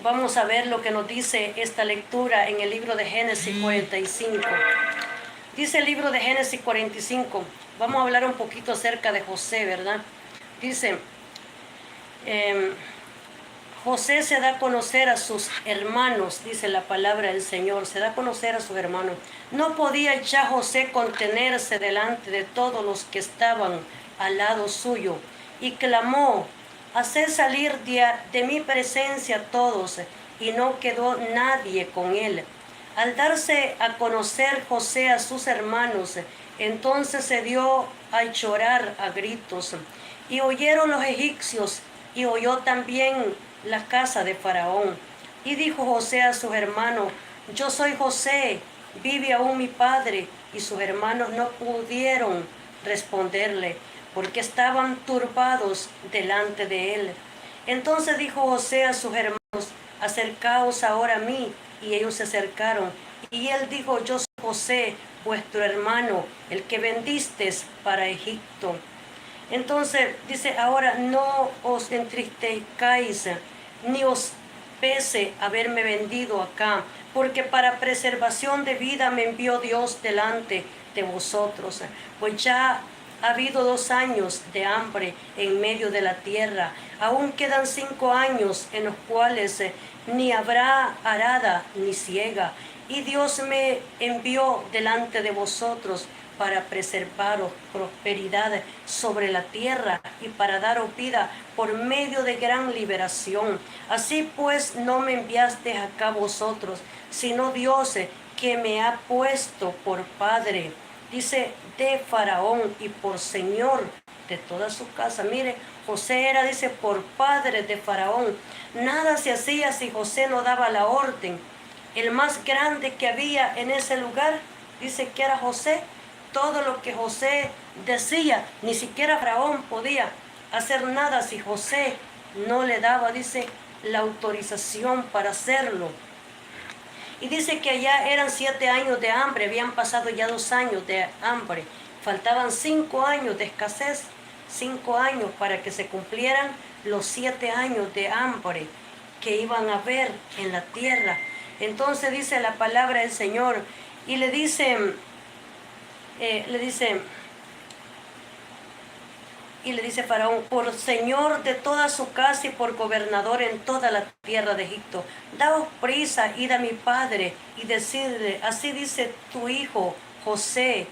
vamos a ver lo que nos dice esta lectura en el libro de Génesis 45. Dice el libro de Génesis 45. Vamos a hablar un poquito acerca de José, ¿verdad? Dice, José se da a conocer a sus hermanos, dice la palabra del Señor, se da a conocer a sus hermanos. No podía ya José contenerse delante de todos los que estaban al lado suyo y clamó, haced salir de mi presencia a todos, y no quedó nadie con él. Al darse a conocer José a sus hermanos, entonces se dio a llorar a gritos, y oyeron los egipcios, y oyó también la casa de Faraón. Y dijo José a sus hermanos, yo soy José, vive aún mi padre. Y sus hermanos no pudieron responderle, porque estaban turbados delante de él. Entonces dijo José a sus hermanos, acercaos ahora a mí. Y ellos se acercaron. Y él dijo, yo soy José, vuestro hermano, el que vendisteis para Egipto. Entonces dice, ahora no os entristezcáis, ni os pese haberme vendido acá, porque para preservación de vida me envió Dios delante de vosotros. Pues ya ha habido 2 años de hambre en medio de la tierra. Aún quedan 5 años en los cuales ni habrá arada ni siega. Y Dios me envió delante de vosotros para preservaros prosperidad sobre la tierra y para daros vida por medio de gran liberación. Así pues no me enviaste acá vosotros, sino Dios que me ha puesto por padre, dice, de Faraón y por señor de toda su casa. Mire, José era, dice, por padre de Faraón. Nada se hacía si José no daba la orden. El más grande que había en ese lugar, dice que era José. Todo lo que José decía, ni siquiera Faraón podía hacer nada si José no le daba, dice, la autorización para hacerlo. Y dice que allá eran 7 años de hambre, habían pasado ya 2 años de hambre, faltaban 5 años de escasez, 5 años para que se cumplieran los 7 años de hambre que iban a haber en la tierra. Entonces dice la palabra del Señor y le dice Faraón, por señor de toda su casa y por gobernador en toda la tierra de Egipto, daos prisa, id a mi padre y decidle, así dice tu hijo José,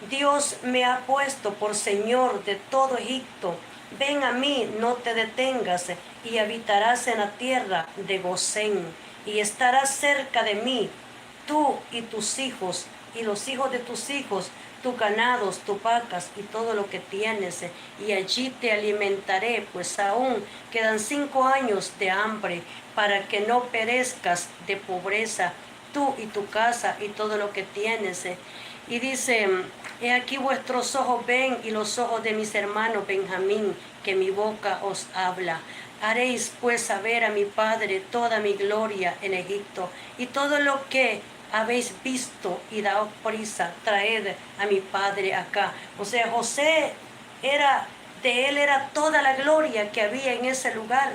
Dios me ha puesto por señor de todo Egipto, ven a mí, no te detengas, y habitarás en la tierra de Gosén, y estarás cerca de mí, tú y tus hijos, y los hijos de tus hijos, tus ganados, tus vacas y todo lo que tienes, y allí te alimentaré, pues aún quedan 5 años de hambre, para que no perezcas de pobreza, tú y tu casa y todo lo que tienes. Y dice, he aquí vuestros ojos ven y los ojos de mis hermanos Benjamín, que mi boca os habla. Haréis pues saber a mi padre toda mi gloria en Egipto, y todo lo que habéis visto, y daos prisa, traed a mi padre acá. O sea, José de él era toda la gloria que había en ese lugar,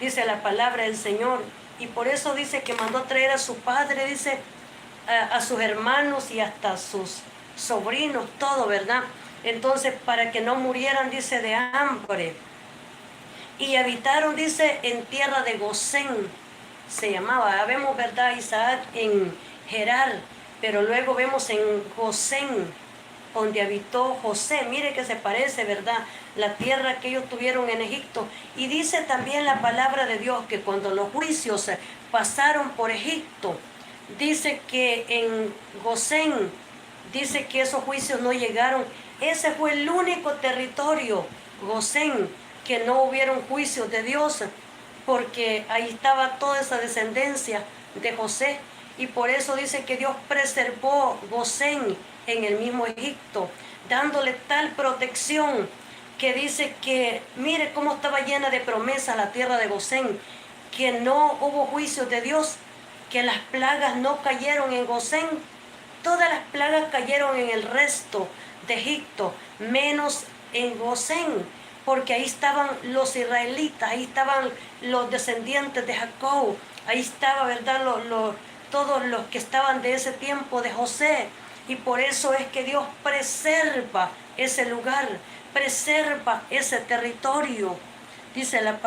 dice la palabra del Señor. Y por eso dice que mandó traer a su padre, dice, a sus hermanos y hasta sus sobrinos, todo, ¿verdad? Entonces, para que no murieran, dice, de hambre. Y habitaron, dice, en tierra de Gosén, se llamaba. Vemos, ¿verdad? Isaac en Gerar, pero luego vemos en Gosén, donde habitó José. Mire que se parece, ¿verdad? La tierra que ellos tuvieron en Egipto. Y dice también la palabra de Dios que cuando los juicios pasaron por Egipto, dice que en Gosén, dice que esos juicios no llegaron. Ese fue el único territorio, Gosén, que no hubieron juicios de Dios. porque ahí estaba toda esa descendencia de José, y por eso dice que Dios preservó Gosén en el mismo Egipto, dándole tal protección que dice que mire cómo estaba llena de promesas la tierra de Gosén, que no hubo juicio de Dios, que las plagas no cayeron en Gosén, todas las plagas cayeron en el resto de Egipto, menos en Gosén, porque ahí estaban los israelitas, ahí estaban los descendientes de Jacob, ahí estaba, ¿verdad?, todos los que estaban de ese tiempo de José. Y por eso es que Dios preserva ese lugar, preserva ese territorio. Dice la palabra.